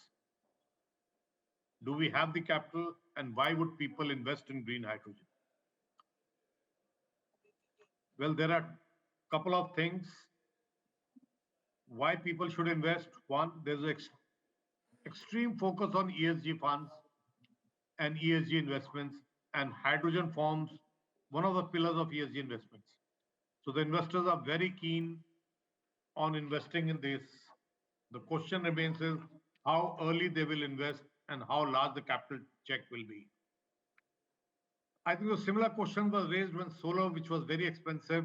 do we have the capital and why would people invest in green hydrogen? Well, there are a couple of things why people should invest. One, there's an extreme focus on ESG funds and ESG investments, and hydrogen forms one of the pillars of ESG investments. So the investors are very keen on investing in this. The question remains is how early they will invest and how large the capital check will be. I think a similar question was raised when solar, which was very expensive,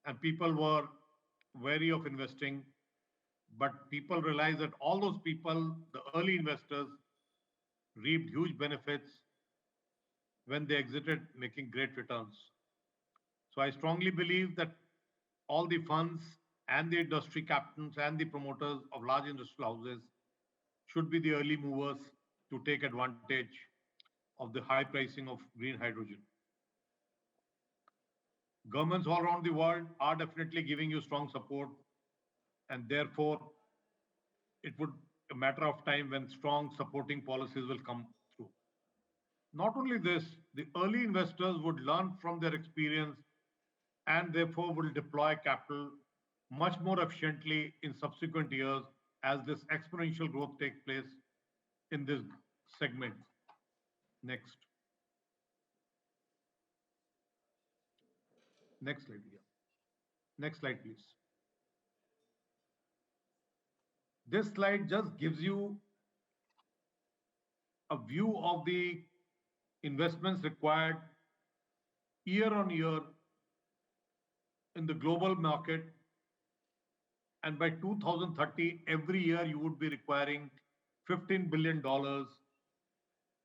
and people were wary of investing. But people realized that all those people, the early investors, reaped huge benefits when they exited, making great returns. So I strongly believe that all the funds and the industry captains and the promoters of large industrial houses should be the early movers to take advantage of the high pricing of green hydrogen. Governments all around the world are definitely giving you strong support, and therefore it would be a matter of time when strong supporting policies will come through. Not only this, the early investors would learn from their experience and therefore will deploy capital much more efficiently in subsequent years as this exponential growth takes place in this segment. Next. Next slide, yeah. Next slide, please. This slide just gives you a view of the investments required year on year in the global market, and by 2030, every year you would be requiring $15 billion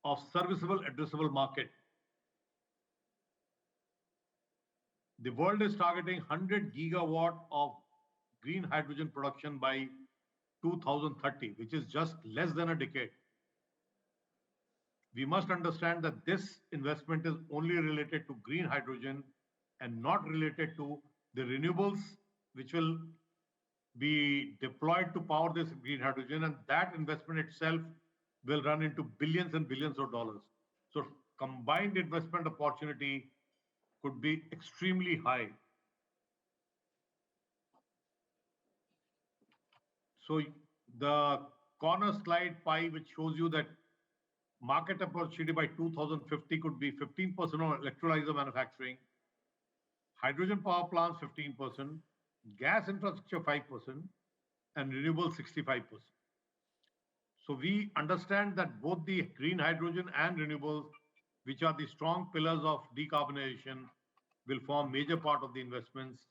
of serviceable addressable market. The world is targeting 100 gigawatt of green hydrogen production by 2030, which is just less than a decade. We must understand that this investment is only related to green hydrogen and not related to the renewables which will be deployed to power this green hydrogen, and that investment itself will run into billions and billions of dollars. So combined investment opportunity could be extremely high. So the corner slide pie, which shows you that market opportunity by 2050 could be 15% on electrolyzer manufacturing, hydrogen power plants 15%, gas infrastructure 5%, and renewable 65%. So we understand that both the green hydrogen and renewables, which are the strong pillars of decarbonization, will form major part of the investments,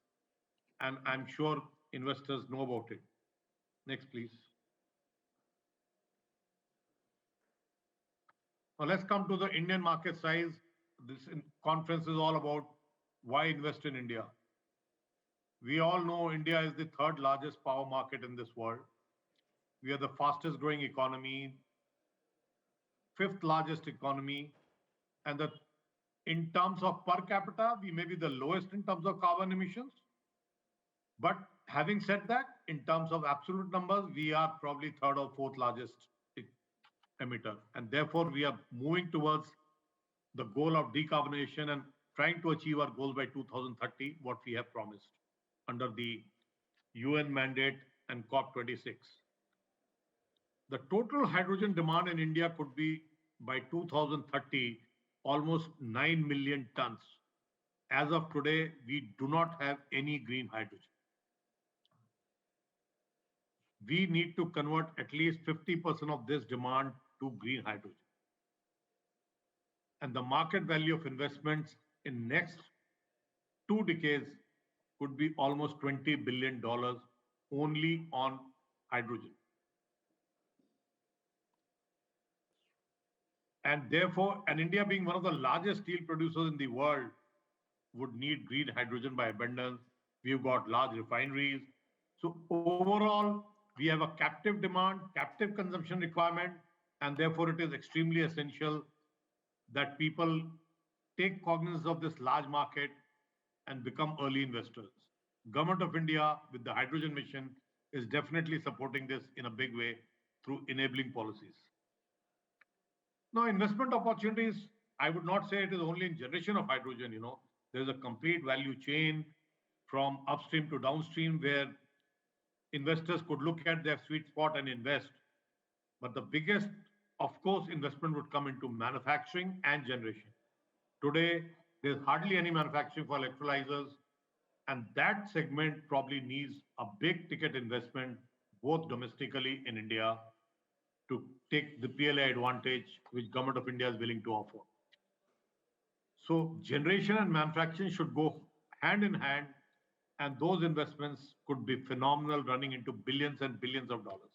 and I'm sure investors know about it. Next, please. Now let's come to the Indian market size. This conference is all about why invest in India. We all know India is the third largest power market in this world. We are the fastest growing economy, fifth largest economy, and in terms of per capita, we may be the lowest in terms of carbon emissions. But having said that, in terms of absolute numbers, we are probably third or fourth largest emitter. And therefore, we are moving towards the goal of decarbonization and trying to achieve our goals by 2030, what we have promised under the UN mandate and COP26. The total hydrogen demand in India could be by 2030 almost 9 million tons. As of today, we do not have any green hydrogen. We need to convert at least 50% of this demand to green hydrogen. And the market value of investments in next 2 decades could be almost $20 billion only on hydrogen. And therefore, and India being one of the largest steel producers in the world would need green hydrogen by abundance. We've got large refineries. So overall, we have a captive demand, captive consumption requirement, and therefore it is extremely essential that people take cognizance of this large market and become early investors. Government of India with the hydrogen mission is definitely supporting this in a big way through enabling policies. Now, investment opportunities, I would not say it is only in generation of hydrogen, there's a complete value chain from upstream to downstream where investors could look at their sweet spot and invest. But the biggest, of course, investment would come into manufacturing and generation. Today, there's hardly any manufacturing for electrolyzers, and that segment probably needs a big ticket investment, both domestically in India, to take the PLA advantage which Government of India is willing to offer. So generation and manufacturing should go hand in hand, and those investments could be phenomenal, running into billions and billions of dollars.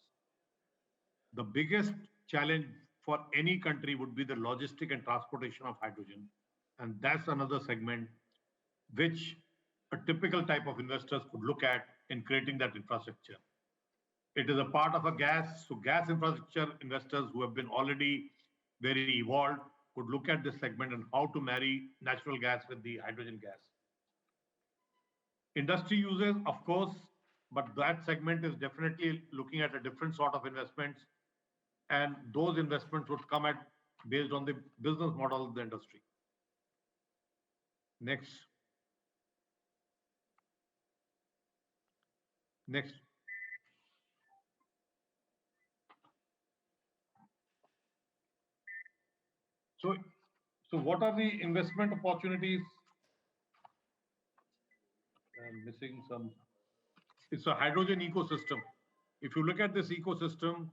The biggest challenge for any country would be the logistic and transportation of hydrogen. And that's another segment which a typical type of investors could look at in creating that infrastructure. It is a part of a gas, so gas infrastructure investors who have been already very evolved could look at this segment and how to marry natural gas with the hydrogen gas. Industry uses, of course, but that segment is definitely looking at a different sort of investments, and those investments would come at based on the business model of the industry. Next. Next. So what are the investment opportunities? I'm missing some. It's a hydrogen ecosystem. If you look at this ecosystem,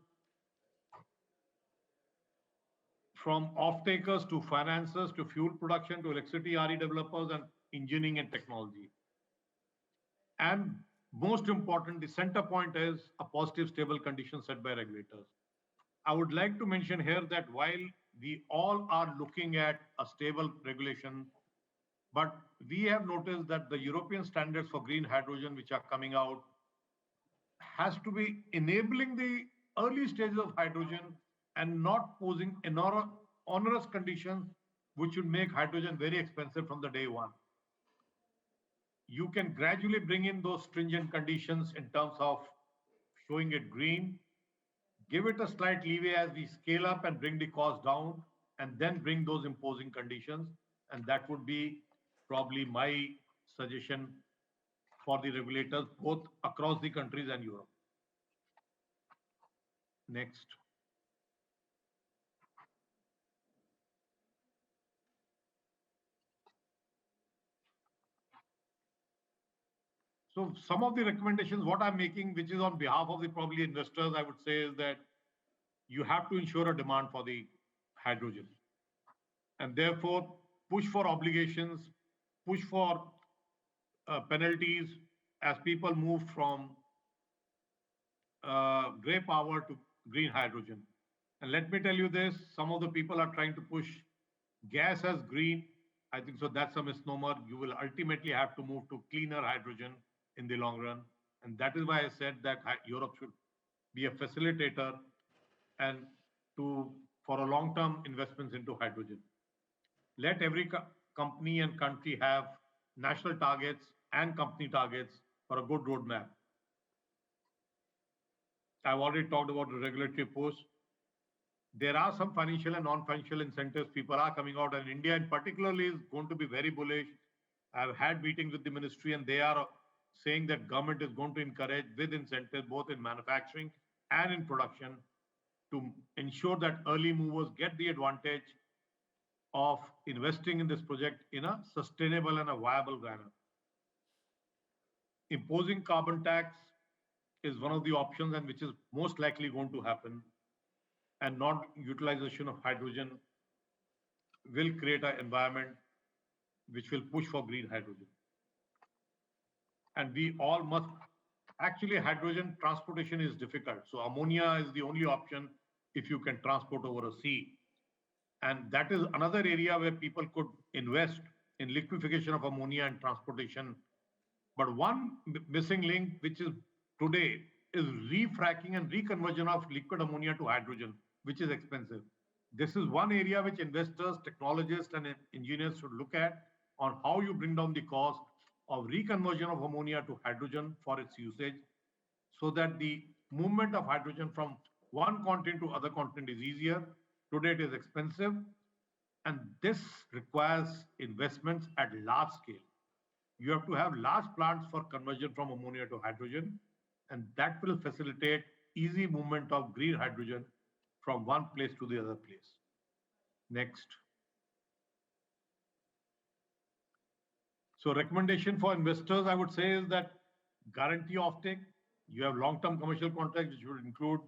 from off-takers to financiers to fuel production to electricity RE developers and engineering and technology. And most important, the center point is a positive, stable condition set by regulators. I would like to mention here that while we all are looking at a stable regulation, but we have noticed that the European standards for green hydrogen, which are coming out, has to be enabling the early stages of hydrogen and not posing onerous conditions which would make hydrogen very expensive from the day one. You can gradually bring in those stringent conditions in terms of showing it green, give it a slight leeway as we scale up and bring the cost down, and then bring those imposing conditions. And that would be probably my suggestion for the regulators, both across the countries and Europe. Next. So some of the recommendations, what I'm making, which is on behalf of the probably investors, I would say is that you have to ensure a demand for the hydrogen. And therefore, push for obligations, push for penalties as people move from gray power to green hydrogen. And let me tell you this, some of the people are trying to push gas as green. I think so that's a misnomer. You will ultimately have to move to cleaner hydrogen in the long run. And that is why I said that Europe should be a facilitator and for a long-term investments into hydrogen. Let every company and country have national targets and company targets for a good roadmap. I've already talked about the regulatory push. There are some financial and non-financial incentives. People are coming out, and India in particularly is going to be very bullish. I've had meetings with the ministry, and they are saying that government is going to encourage with incentives both in manufacturing and in production to ensure that early movers get the advantage of investing in this project in a sustainable and a viable manner. Imposing carbon tax is one of the options and which is most likely going to happen, and non-utilization of hydrogen will create an environment which will push for green hydrogen. And we all must, actually hydrogen transportation is difficult. So ammonia is the only option if you can transport over a sea. And that is another area where people could invest in liquefaction of ammonia and transportation. But one missing link, which is today, is refracking and reconversion of liquid ammonia to hydrogen, which is expensive. This is one area which investors, technologists, and engineers should look at on how you bring down the cost of reconversion of ammonia to hydrogen for its usage, so that the movement of hydrogen from one continent to other continent is easier. Today it is expensive, and this requires investments at large scale. You have to have large plants for conversion from ammonia to hydrogen, and that will facilitate easy movement of green hydrogen from one place to the other place. Next. So recommendation for investors, I would say, is that guarantee offtake. You have long-term commercial contracts which would include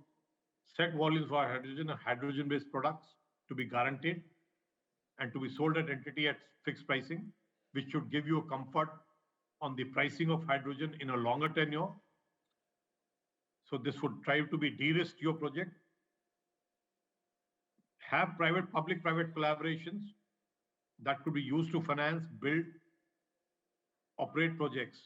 set volumes for hydrogen and hydrogen-based products to be guaranteed and to be sold at entity at fixed pricing, which should give you a comfort on the pricing of hydrogen in a longer tenure. So this would try to be de-risk your project. Have public-private collaborations that could be used to finance, build, operate projects.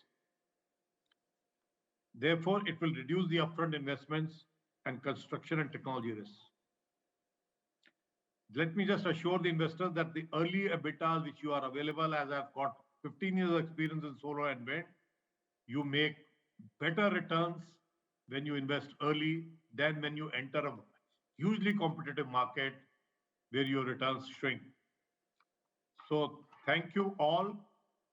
Therefore, it will reduce the upfront investments and construction and technology risks. Let me just assure the investors that the early EBITDA which you are available, as I've got 15 years of experience in solar and wind, you make better returns when you invest early than when you enter a hugely competitive market where your returns shrink. So thank you all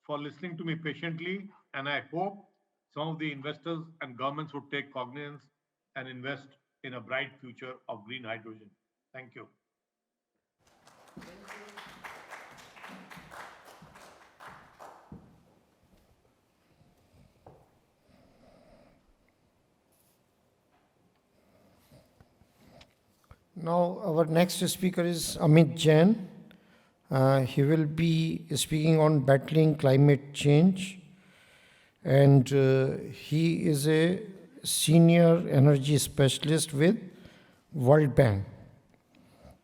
for listening to me patiently, and I hope some of the investors and governments would take cognizance and invest in a bright future of green hydrogen. Thank you. Now, our next speaker is Amit Jain. He will be speaking on battling climate change. and he is a senior energy specialist with World Bank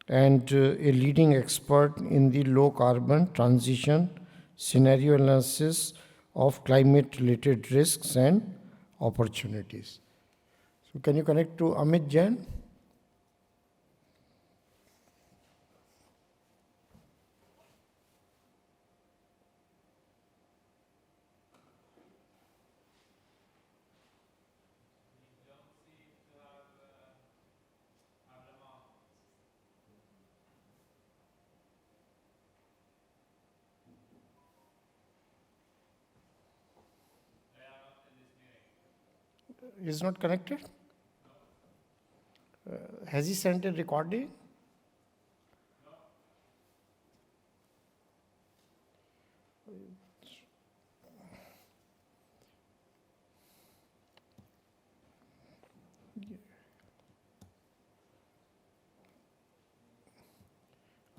and a leading expert in the low carbon transition scenario analysis of climate related risks and opportunities. So, can you connect to Amit Jain? He's not connected? Has he sent a recording?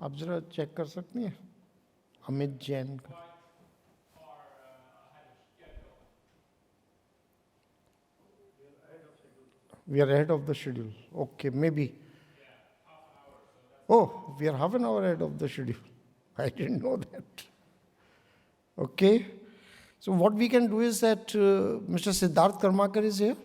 आप जरा check कर सकती हैं अमित जैन का we are ahead of the schedule. Okay, maybe. Oh, we are half an hour ahead of the schedule. I didn't know that. Okay. So what we can do is that Mr. Siddharth Karmakar is here.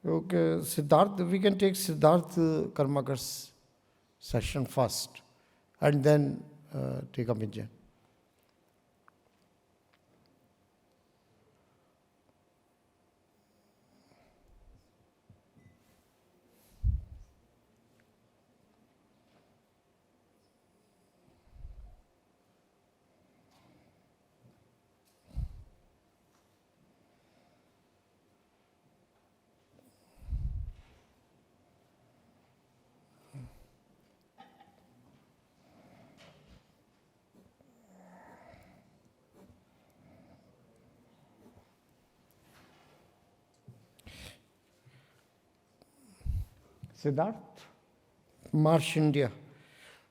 Okay, Siddharth, we can take Siddharth Karmakar's session first and then take Amit Jain. Siddharth, Marsh India.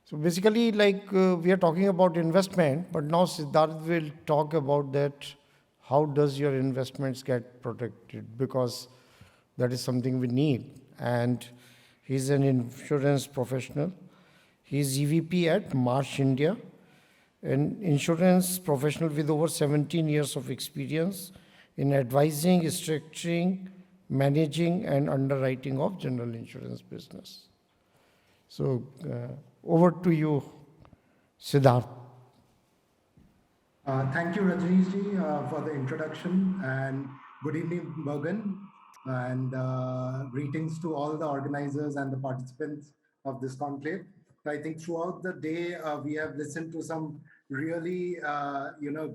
So basically, like we are talking about investment, but now Siddharth will talk about that. How does your investments get protected? Because that is something we need. And he's an insurance professional. He's EVP at Marsh India, an insurance professional with over 17 years of experience in advising, structuring, managing, and underwriting of general insurance business. So, over to you, Siddharth. Thank you, Rajneesh for the introduction, and good evening, Bergen, and greetings to all the organizers and the participants of this conclave. I think throughout the day, we have listened to some really,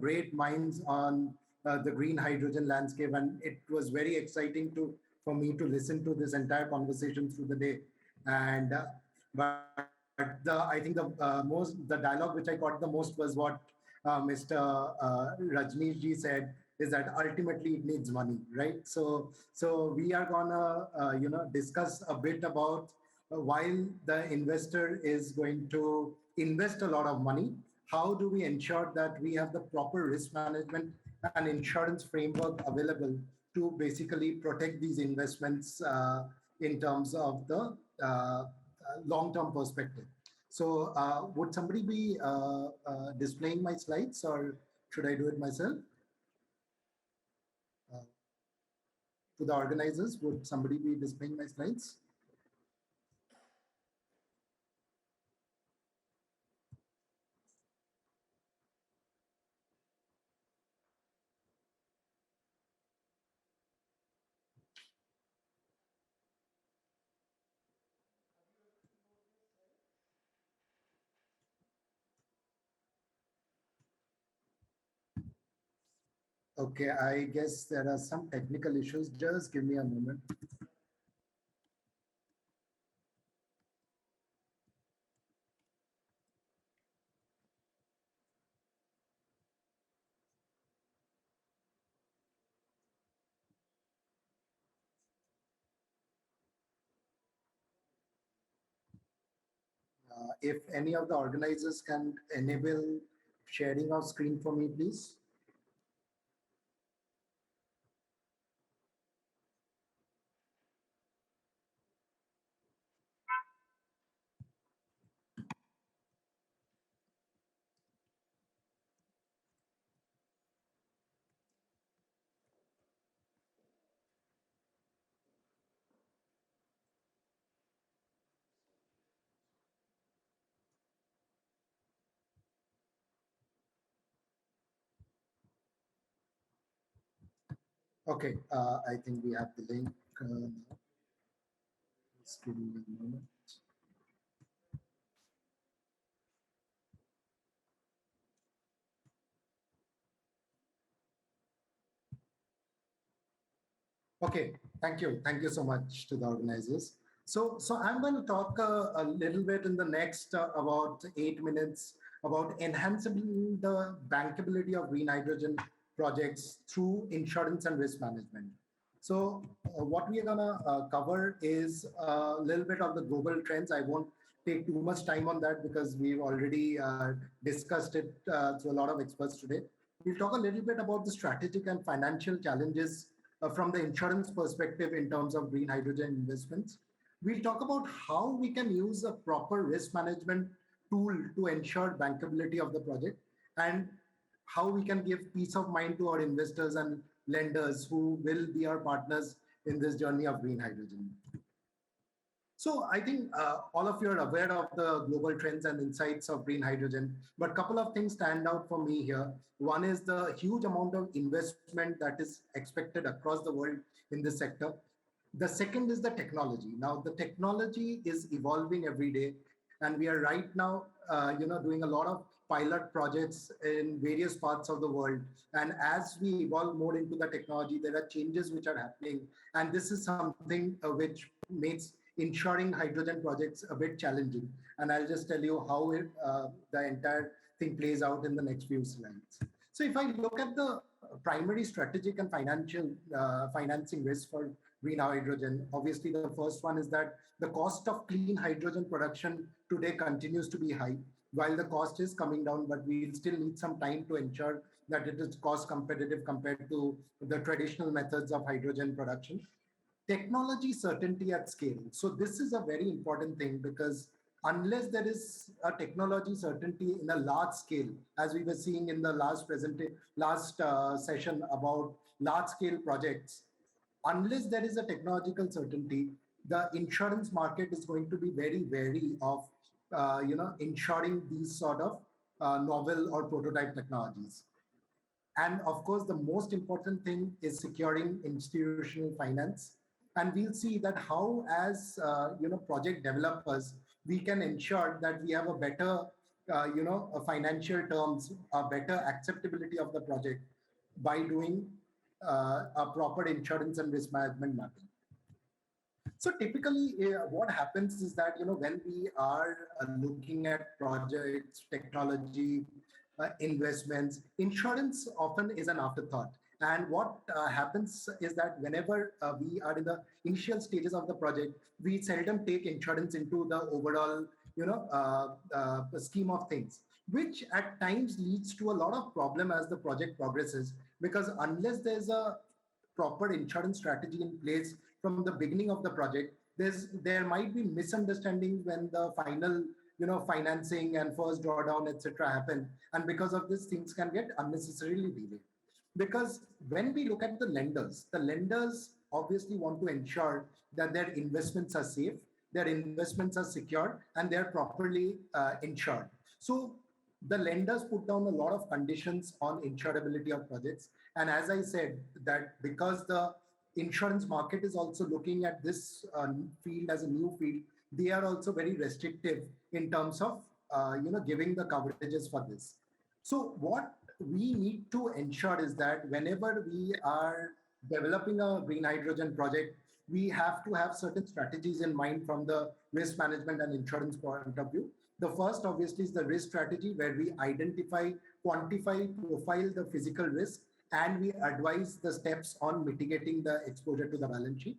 great minds on the green hydrogen landscape, and it was very exciting for me to listen to this entire conversation through the day. And but I think the dialogue which I caught the most was what Mr. Rajneesh ji said, is that ultimately it needs money, right? So we are gonna discuss a bit about while the investor is going to invest a lot of money, how do we ensure that we have the proper risk management and insurance framework available to basically protect these investments in terms of the long-term perspective. So would somebody be displaying my slides, or should I do it myself? Uh, to the organizers, would somebody be displaying my slides? Okay, I guess there are some technical issues. Just give me a moment. If any of the organizers can enable sharing of screen for me, please. Okay, I think we have the link. Just give me a moment. Okay, thank you. Thank you so much to the organizers. So I'm going to talk a little bit in the next about 8 minutes about enhancing the bankability of green hydrogen projects through insurance and risk management. So what we are going to cover is a little bit of the global trends. I won't take too much time on that because we've already discussed it through a lot of experts today. We'll talk a little bit about the strategic and financial challenges from the insurance perspective in terms of green hydrogen investments. We'll talk about how we can use a proper risk management tool to ensure bankability of the project and how we can give peace of mind to our investors and lenders who will be our partners in this journey of green hydrogen. So I think all of you are aware of the global trends and insights of green hydrogen, but a couple of things stand out for me here. One is the huge amount of investment that is expected across the world in this sector. The second is the technology. Now, the technology is evolving every day, and we are right now, doing a lot of pilot projects in various parts of the world. And as we evolve more into the technology, there are changes which are happening, and this is something which makes ensuring hydrogen projects a bit challenging. And I'll just tell you how the entire thing plays out in the next few slides. So if I look at the primary strategic and financial financing risk for green hydrogen, obviously the first one is that the cost of clean hydrogen production today continues to be high. While the cost is coming down, but we'll still need some time to ensure that it is cost competitive compared to the traditional methods of hydrogen production. Technology certainty at scale. So this is a very important thing because unless there is a technology certainty in a large scale, as we were seeing in the last session about large scale projects, unless there is a technological certainty, the insurance market is going to be very wary of insuring these sort of novel or prototype technologies. And of course, the most important thing is securing institutional finance. And we'll see that how, as project developers, we can ensure that we have a better, financial terms, a better acceptability of the project by doing a proper insurance and risk management mapping. So typically, what happens is that when we are looking at projects, technology, investments, insurance often is an afterthought. And what happens is that whenever we are in the initial stages of the project, we seldom take insurance into the overall, scheme of things, which at times leads to a lot of problem as the project progresses. Because unless there's a proper insurance strategy in place from the beginning of the project, there might be misunderstandings when the final financing and first drawdown, etc., happen. And because of this, things can get unnecessarily delayed. Because when we look at the lenders obviously want to ensure that their investments are safe, their investments are secure, and they're properly insured. So the lenders put down a lot of conditions on insurability of projects. And as I said, that because the insurance market is also looking at this field as a new field, they are also very restrictive in terms of giving the coverages for this. So what we need to ensure is that whenever we are developing a green hydrogen project, we have to have certain strategies in mind from the risk management and insurance point of view. The first, obviously, is the risk strategy, where we identify, quantify, profile the physical risk, and we advise the steps on mitigating the exposure to the balance sheet.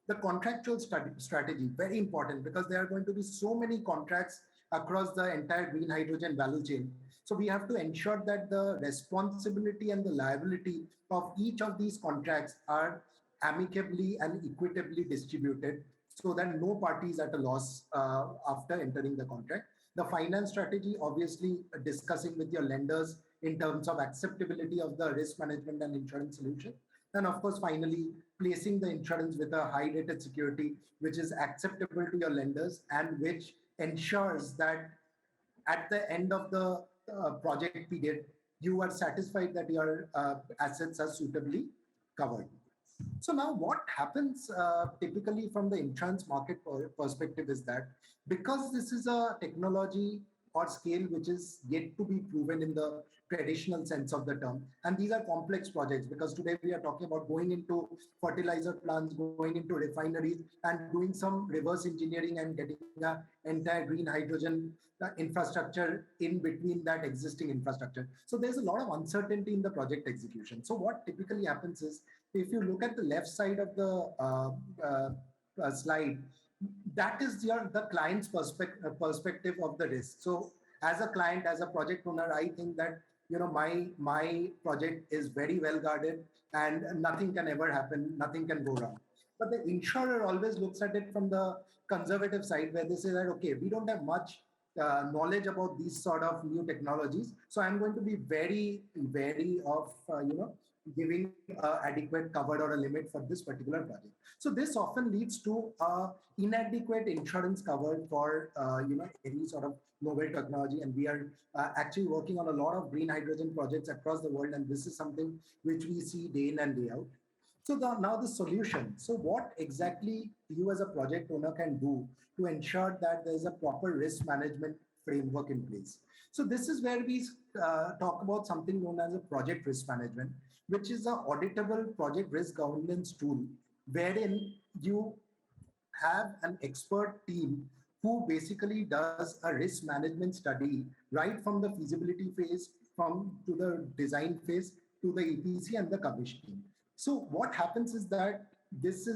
The contractual strategy, very important, because there are going to be so many contracts across the entire green hydrogen value chain. So we have to ensure that the responsibility and the liability of each of these contracts are amicably and equitably distributed so that no party is at a loss after entering the contract. The finance strategy, obviously discussing with your lenders in terms of acceptability of the risk management and insurance solution. And of course, finally, placing the insurance with a high rated security, which is acceptable to your lenders and which ensures that at the end of the project period, you are satisfied that your assets are suitably covered. So now what happens typically from the insurance market perspective is that because this is a technology or scale which is yet to be proven in the traditional sense of the term, and these are complex projects because today we are talking about going into fertilizer plants, going into refineries and doing some reverse engineering and getting a entire green hydrogen infrastructure in between that existing infrastructure. So there's a lot of uncertainty in the project execution. So what typically happens is if you look at the left side of the slide, that is the client's perspective of the risk. So as a client, as a project owner, I think that my project is very well guarded and nothing can ever happen, nothing can go wrong. But the insurer always looks at it from the conservative side, where they say that okay, we don't have much knowledge about these sort of new technologies, so I'm going to be very wary of giving adequate cover or a limit for this particular project. So this often leads to inadequate insurance cover for any sort of novel technology. And we are actually working on a lot of green hydrogen projects across the world, and this is something which we see day in and day out. So now the solution. So what exactly you as a project owner can do to ensure that there's a proper risk management framework in place. So this is where we talk about something known as a project risk management, which is an auditable project risk governance tool, wherein you have an expert team who basically does a risk management study right from the feasibility phase, from to the design phase, to the EPC and the commissioning. So what happens is that this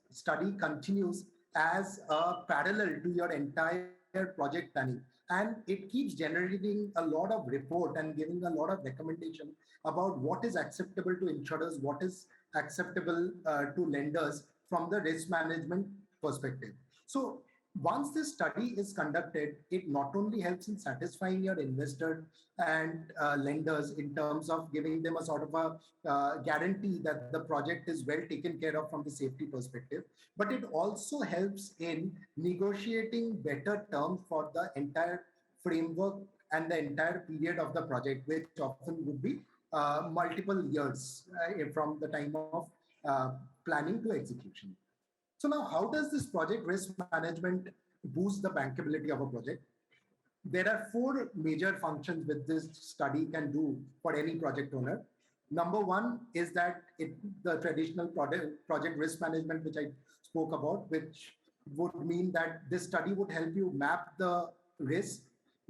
study continues as a parallel to your entire project planning, and it keeps generating a lot of report and giving a lot of recommendation about what is acceptable to insurers, what is acceptable to lenders from the risk management perspective. So once this study is conducted, it not only helps in satisfying your investor and lenders in terms of giving them a sort of a guarantee that the project is well taken care of from the safety perspective, but it also helps in negotiating better terms for the entire framework and the entire period of the project, which often would be multiple years from the time of planning to execution. So now, how does this project risk management boost the bankability of a project? There are four major functions that this study can do for any project owner. Number one is that the traditional project risk management, which I spoke about, which would mean that this study would help you map the risk,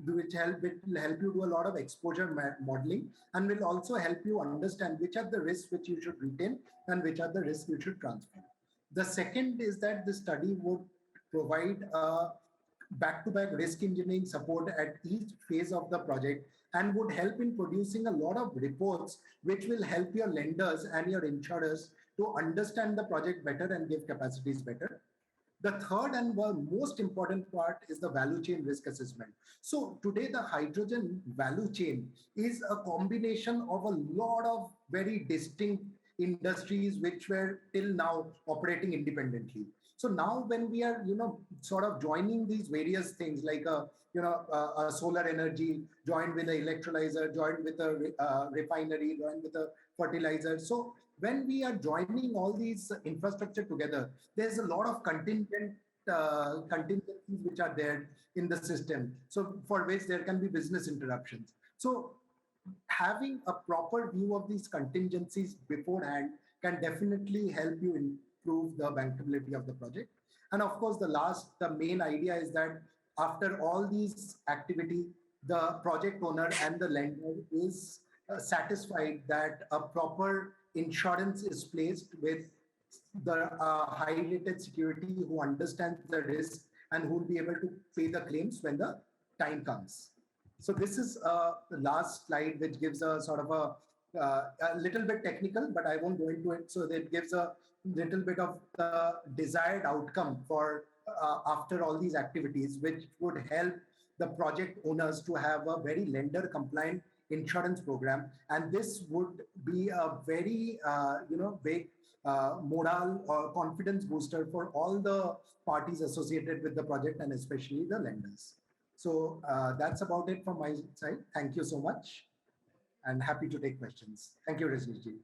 which will help you do a lot of exposure modeling, and will also help you understand which are the risks which you should retain and which are the risks you should transfer. The second is that the study would provide a back-to-back risk engineering support at each phase of the project and would help in producing a lot of reports which will help your lenders and your insurers to understand the project better and give capacities better. The third and most important part is the value chain risk assessment. So today the hydrogen value chain is a combination of a lot of very distinct industries which were till now operating independently. So now when we are, sort of joining these various things like a solar energy joined with an electrolyzer, joined with a refinery, joined with a fertilizer. So when we are joining all these infrastructure together, there's a lot of contingencies which are there in the system. So for which there can be business interruptions. So having a proper view of these contingencies beforehand can definitely help you improve the bankability of the project. And of course, the main idea is that after all these activity, the project owner and the lender is satisfied that a proper insurance is placed with the high rated security who understands the risk and who will be able to pay the claims when the time comes. So this is the last slide, which gives a sort of a little bit technical, but I won't go into it. So that gives a little bit of the desired outcome for after all these activities, which would help the project owners to have a very lender compliant insurance program. And this would be a very big morale or confidence booster for all the parties associated with the project, and especially the lenders. So that's about it from my side. Thank you so much, and happy to take questions. Thank you, Rajnishji.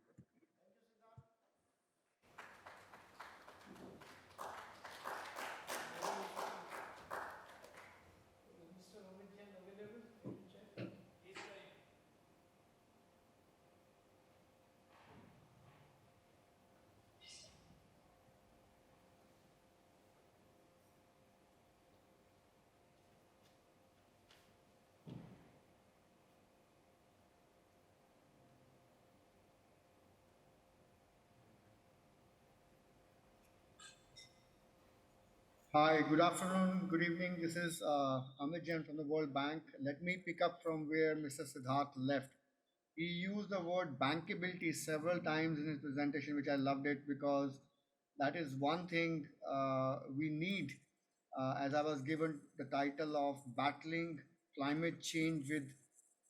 Hi, good afternoon, good evening. This is Amit Jain from the World Bank. Let me pick up from where Mr. Siddharth left. He used the word bankability several times in his presentation, which I loved it because that is one thing we need. As I was given the title of battling climate change with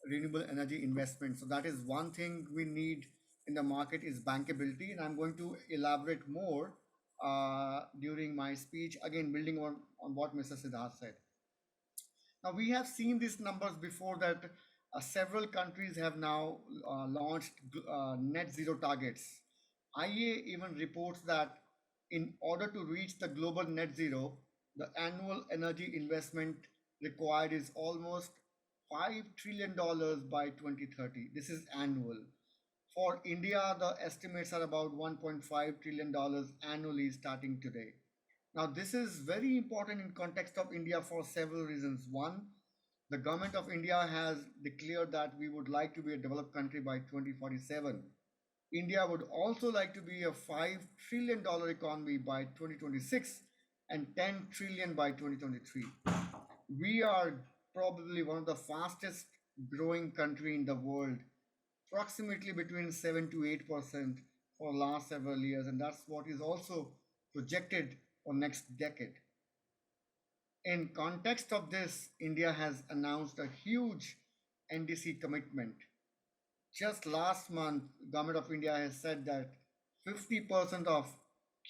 renewable energy investment. So that is one thing we need in the market is bankability, and I'm going to elaborate more during my speech, again building on what Mr. Siddharth said. Now, we have seen these numbers before that several countries have now launched net zero targets. IA even reports that in order to reach the global net zero, the annual energy investment required is almost $5 trillion by 2030. This is annual. For India, the estimates are about $1.5 trillion annually starting today. Now, this is very important in context of India for several reasons. One, the government of India has declared that we would like to be a developed country by 2047. India would also like to be a $5 trillion economy by 2026 and 10 trillion by 2023. We are probably one of the fastest growing country in the world, approximately between 7 to 8% for last several years, and that's what is also projected for next decade. In context of this, India has announced a huge NDC commitment. Just last month, Government of India has said that 50% of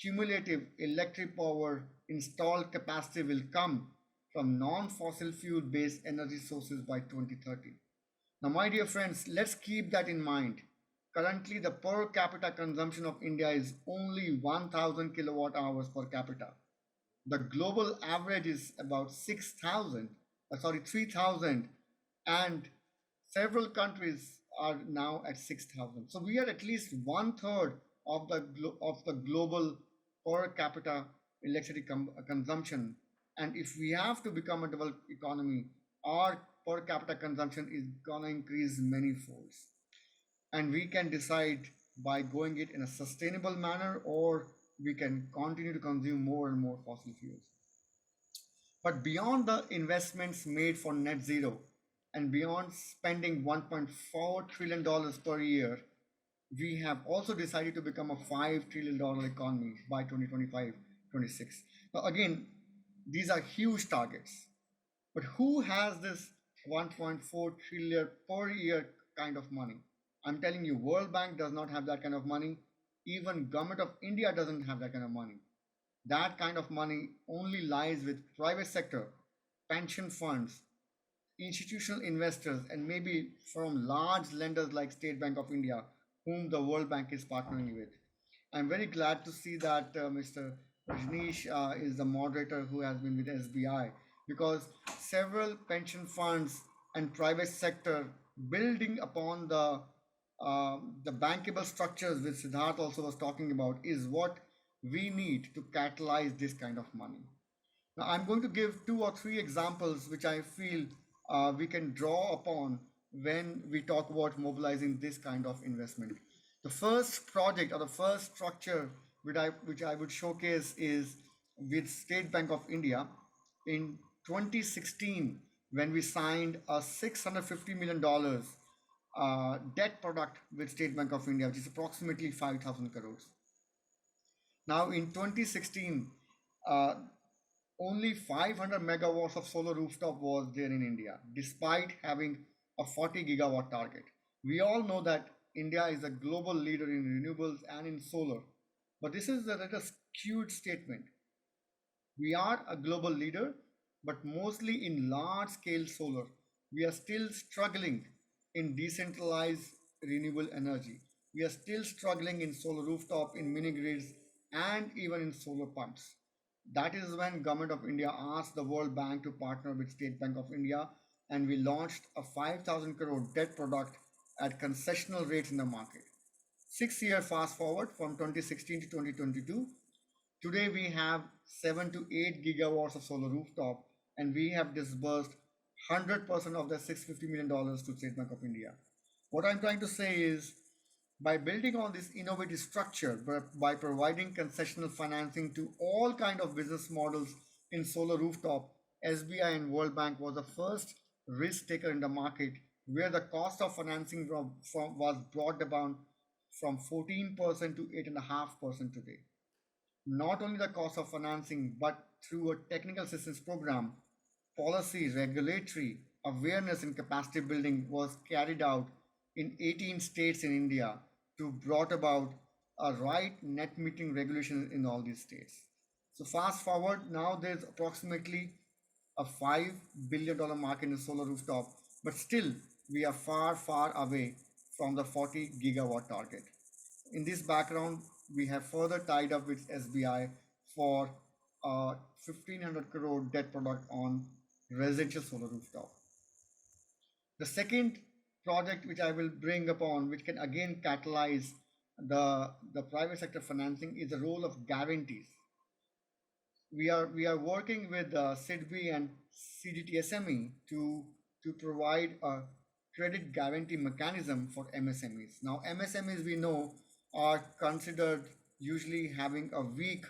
cumulative electric power installed capacity will come from non-fossil fuel based energy sources by 2030. Now, my dear friends, let's keep that in mind. Currently, the per capita consumption of India is only 1000 kilowatt hours per capita. The global average is about 3,000, and several countries are now at 6,000. So we are at least one third of the global per capita electricity consumption. And if we have to become a developed economy, our per capita consumption is gonna increase many folds. And we can decide by going it in a sustainable manner, or we can continue to consume more and more fossil fuels. But beyond the investments made for net zero and beyond spending $1.4 trillion per year, we have also decided to become a $5 trillion economy by 2025-26. Now, again, these are huge targets. But who has this 1.4 trillion per year kind of money? I'm telling you, World Bank does not have that kind of money. Even Government of India doesn't have that kind of money. That kind of money only lies with private sector, pension funds, institutional investors, and maybe from large lenders like State Bank of India, whom the World Bank is partnering with. I'm very glad to see that Mr. Rajneesh is the moderator who has been with SBI, because several pension funds and private sector building upon the bankable structures which Siddharth also was talking about is what we need to catalyze this kind of money. Now, I'm going to give 2 or 3 examples which I feel we can draw upon when we talk about mobilizing this kind of investment. The first project or the first structure which I would showcase is with State Bank of India. in 2016 when we signed a $650 million debt product with State Bank of India, which is approximately 5,000 crores. Now, in 2016, uh, only 500 megawatts of solar rooftop was there in India, despite having a 40 gigawatt target. We all know that India is a global leader in renewables and in solar, but this is a rather skewed statement. We are a global leader, but mostly in large scale solar. We are still struggling in decentralized renewable energy. We are still struggling in solar rooftop, in mini grids, and even in solar pumps. That is when Government of India asked the World Bank to partner with State Bank of India, and we launched a 5,000 crore debt product at concessional rates in the market. 6 year fast forward from 2016 to 2022. Today we have 7 to 8 gigawatts of solar rooftop, and we have disbursed 100% of the $650 million to State Bank of India. What I'm trying to say is, by building on this innovative structure, by providing concessional financing to all kind of business models in solar rooftop, SBI and World Bank was the first risk taker in the market, where the cost of financing was brought down from 14% to 8.5% today. Not only the cost of financing, but through a technical assistance program, policy, regulatory awareness and capacity building was carried out in 18 states in India to brought about a right net metering regulation in all these states. So fast forward, now there's approximately a $5 billion market in solar rooftop, but still we are far, far away from the 40 gigawatt target. In this background, we have further tied up with SBI for a 1,500 crore debt product on residential solar rooftop. The second project which I will bring upon, which can again catalyze the private sector financing, is the role of guarantees. We are working with SIDBI and CGTSME to provide a credit guarantee mechanism for MSMEs. Now, MSMEs, we know, are considered usually having a weak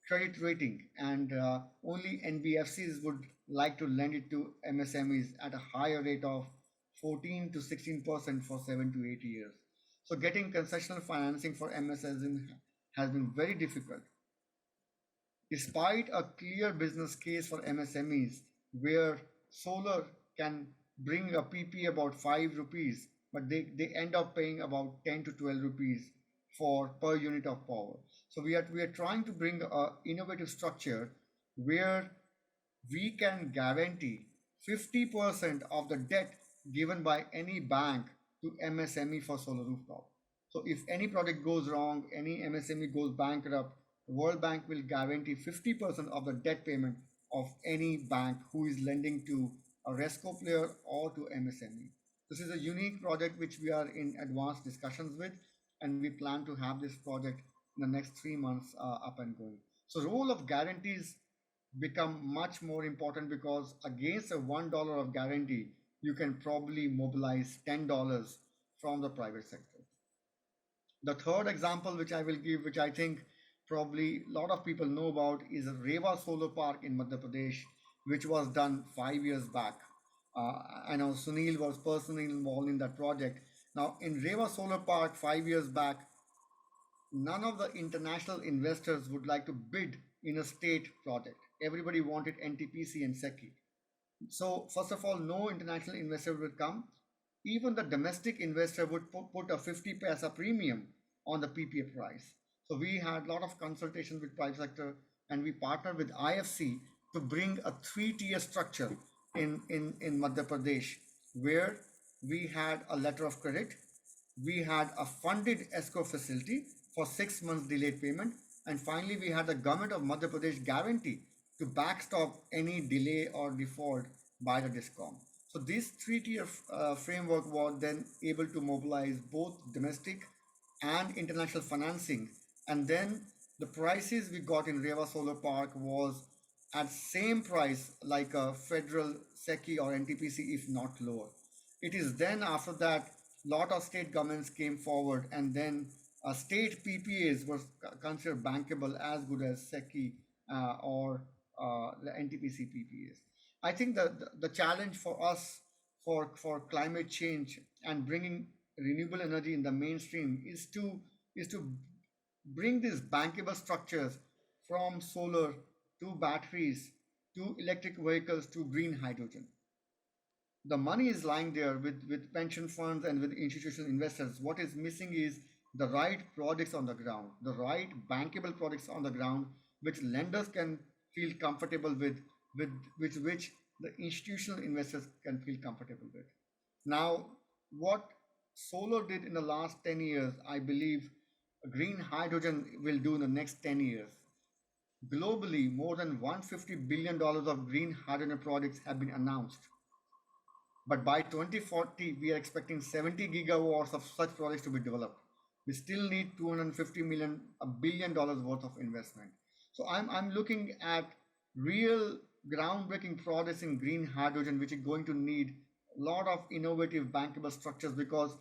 credit rating, and only NBFCs would like to lend it to MSMEs at a higher rate of 14 to 16% for 7 to 8 years. So getting concessional financing for MSMEs has been very difficult. Despite a clear business case for MSMEs, where solar can bring a PP about 5 rupees, but they end up paying about 10 to 12 rupees for per unit of power. So we are trying to bring a innovative structure where we can guarantee 50% of the debt given by any bank to MSME for solar rooftop. So if any project goes wrong, any MSME goes bankrupt, the World Bank will guarantee 50% of the debt payment of any bank who is lending to a RESCO player or to MSME. This is a unique project which we are in advanced discussions with, and we plan to have this project in the next 3 months up and going. So role of guarantees become much more important, because against a $1 of guarantee, you can probably mobilize $10 from the private sector. The third example which I will give, which I think probably a lot of people know about, is a Rewa Solar Park in Madhya Pradesh, which was done 5 years back. I know Sunil was personally involved in that project. Now, in Rewa Solar Park 5 years back, none of the international investors would like to bid in a state project. Everybody wanted NTPC and SECI. So first of all, no international investor would come. Even the domestic investor would put a 50 paisa premium on the PPA price. So we had a lot of consultation with private sector, and we partnered with IFC to bring a 3 tier structure in Madhya Pradesh, where we had a letter of credit, we had a funded escrow facility for 6 months delayed payment, and finally we had the government of Madhya Pradesh guarantee to backstop any delay or default by the discom. So this 3 tier framework was then able to mobilize both domestic and international financing, and then the prices we got in Rewa Solar Park was at same price like a federal SECI or NTPC, if not lower. It is then after that lot of state governments came forward, and then state PPAs were considered bankable as good as SECI or the NTPC PPAs. I think the challenge for us for climate change and bringing renewable energy in the mainstream is to bring these bankable structures from solar to batteries to electric vehicles to green hydrogen. The money is lying there with pension funds and with institutional investors. What is missing is the right projects on the ground, the right bankable projects on the ground, which lenders can feel comfortable with which the institutional investors can feel comfortable with. Now, what solar did in the last 10 years, I believe green hydrogen will do in the next 10 years. Globally, more than $150 billion of green hydrogen projects have been announced. But by 2040, we are expecting 70 gigawatts of such projects to be developed. We still need 250 million, $1 billion worth of investment. So I'm looking at real groundbreaking projects in green hydrogen, which is going to need a lot of innovative bankable structures because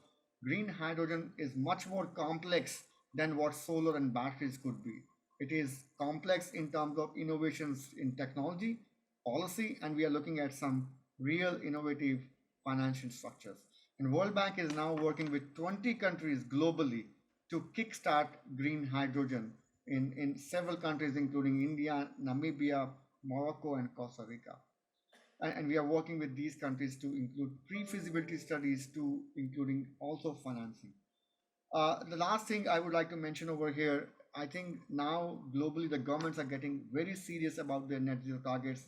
green hydrogen is much more complex than what solar and batteries could be. It is complex in terms of innovations in technology, policy, and we are looking at some real innovative financial structures. And World Bank is now working with 20 countries globally to kickstart green hydrogen in several countries, including India, Namibia, Morocco, and Costa Rica. And we are working with these countries to include pre-feasibility studies to including also financing. The last thing I would like to mention over here, I think now globally the governments are getting very serious about their net zero targets.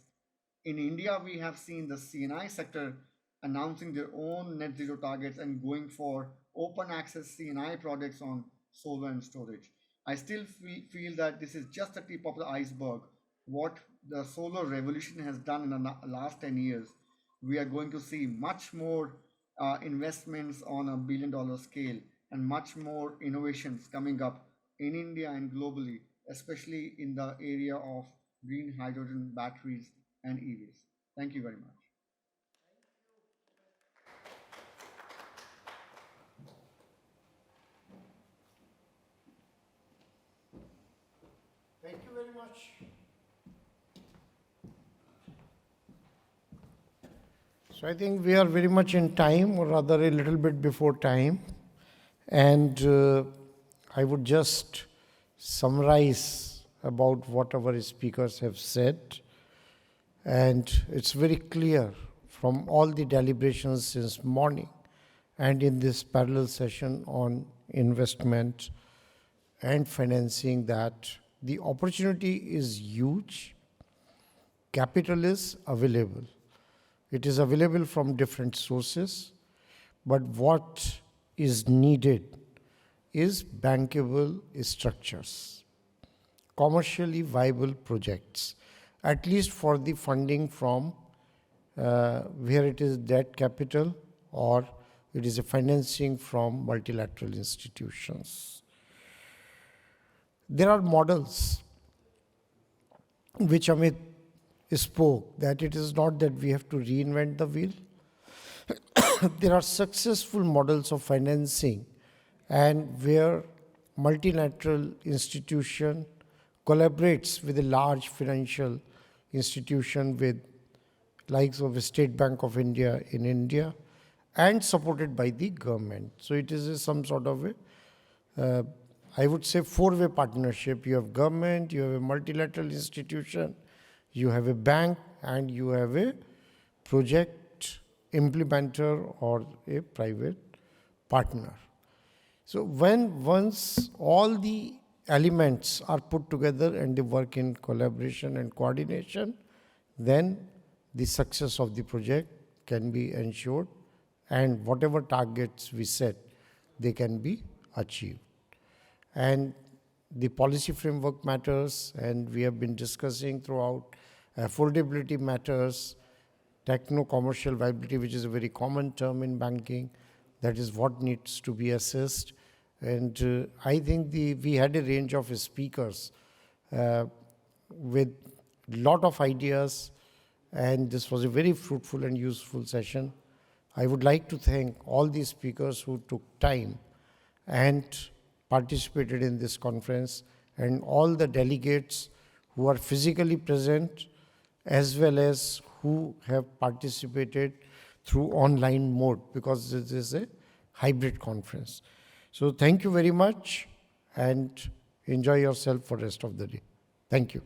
In India, we have seen the CNI sector announcing their own net zero targets and going for open access CNI projects on solar and storage. I still feel that this is just the tip of the iceberg. What the solar revolution has done in the last 10 years, we are going to see much more investments on a $1 billion scale and much more innovations coming up in India and globally, especially in the area of green hydrogen batteries and EVs. Thank you very much. Thank you very much. So I think we are very much in time, or rather a little bit before time. And I would just summarize about what our speakers have said. And it's very clear from all the deliberations since morning and in this parallel session on investment and financing that the opportunity is huge. Capital is available. It is available from different sources, but what is needed is bankable structures, commercially viable projects, at least for the funding from where it is debt capital or it is a financing from multilateral institutions. There are models which Amit spoke, that it is not that we have to reinvent the wheel. There are successful models of financing and where multilateral institution collaborates with a large financial institution with likes of State Bank of India in India and supported by the government. So it is some sort of a, I would say, four-way partnership. You have government, you have a multilateral institution, you have a bank, and you have a project implementer or a private partner. So once all the elements are put together and they work in collaboration and coordination, then the success of the project can be ensured and whatever targets we set, they can be achieved. And the policy framework matters, and we have been discussing throughout affordability matters, techno-commercial viability, which is a very common term in banking. That is what needs to be assessed. And I think we had a range of speakers with a lot of ideas, and this was a very fruitful and useful session. I would like to thank all the speakers who took time and participated in this conference, and all the delegates who are physically present as well as who have participated through online mode, because this is a hybrid conference. So thank you very much and enjoy yourself for the rest of the day. Thank you.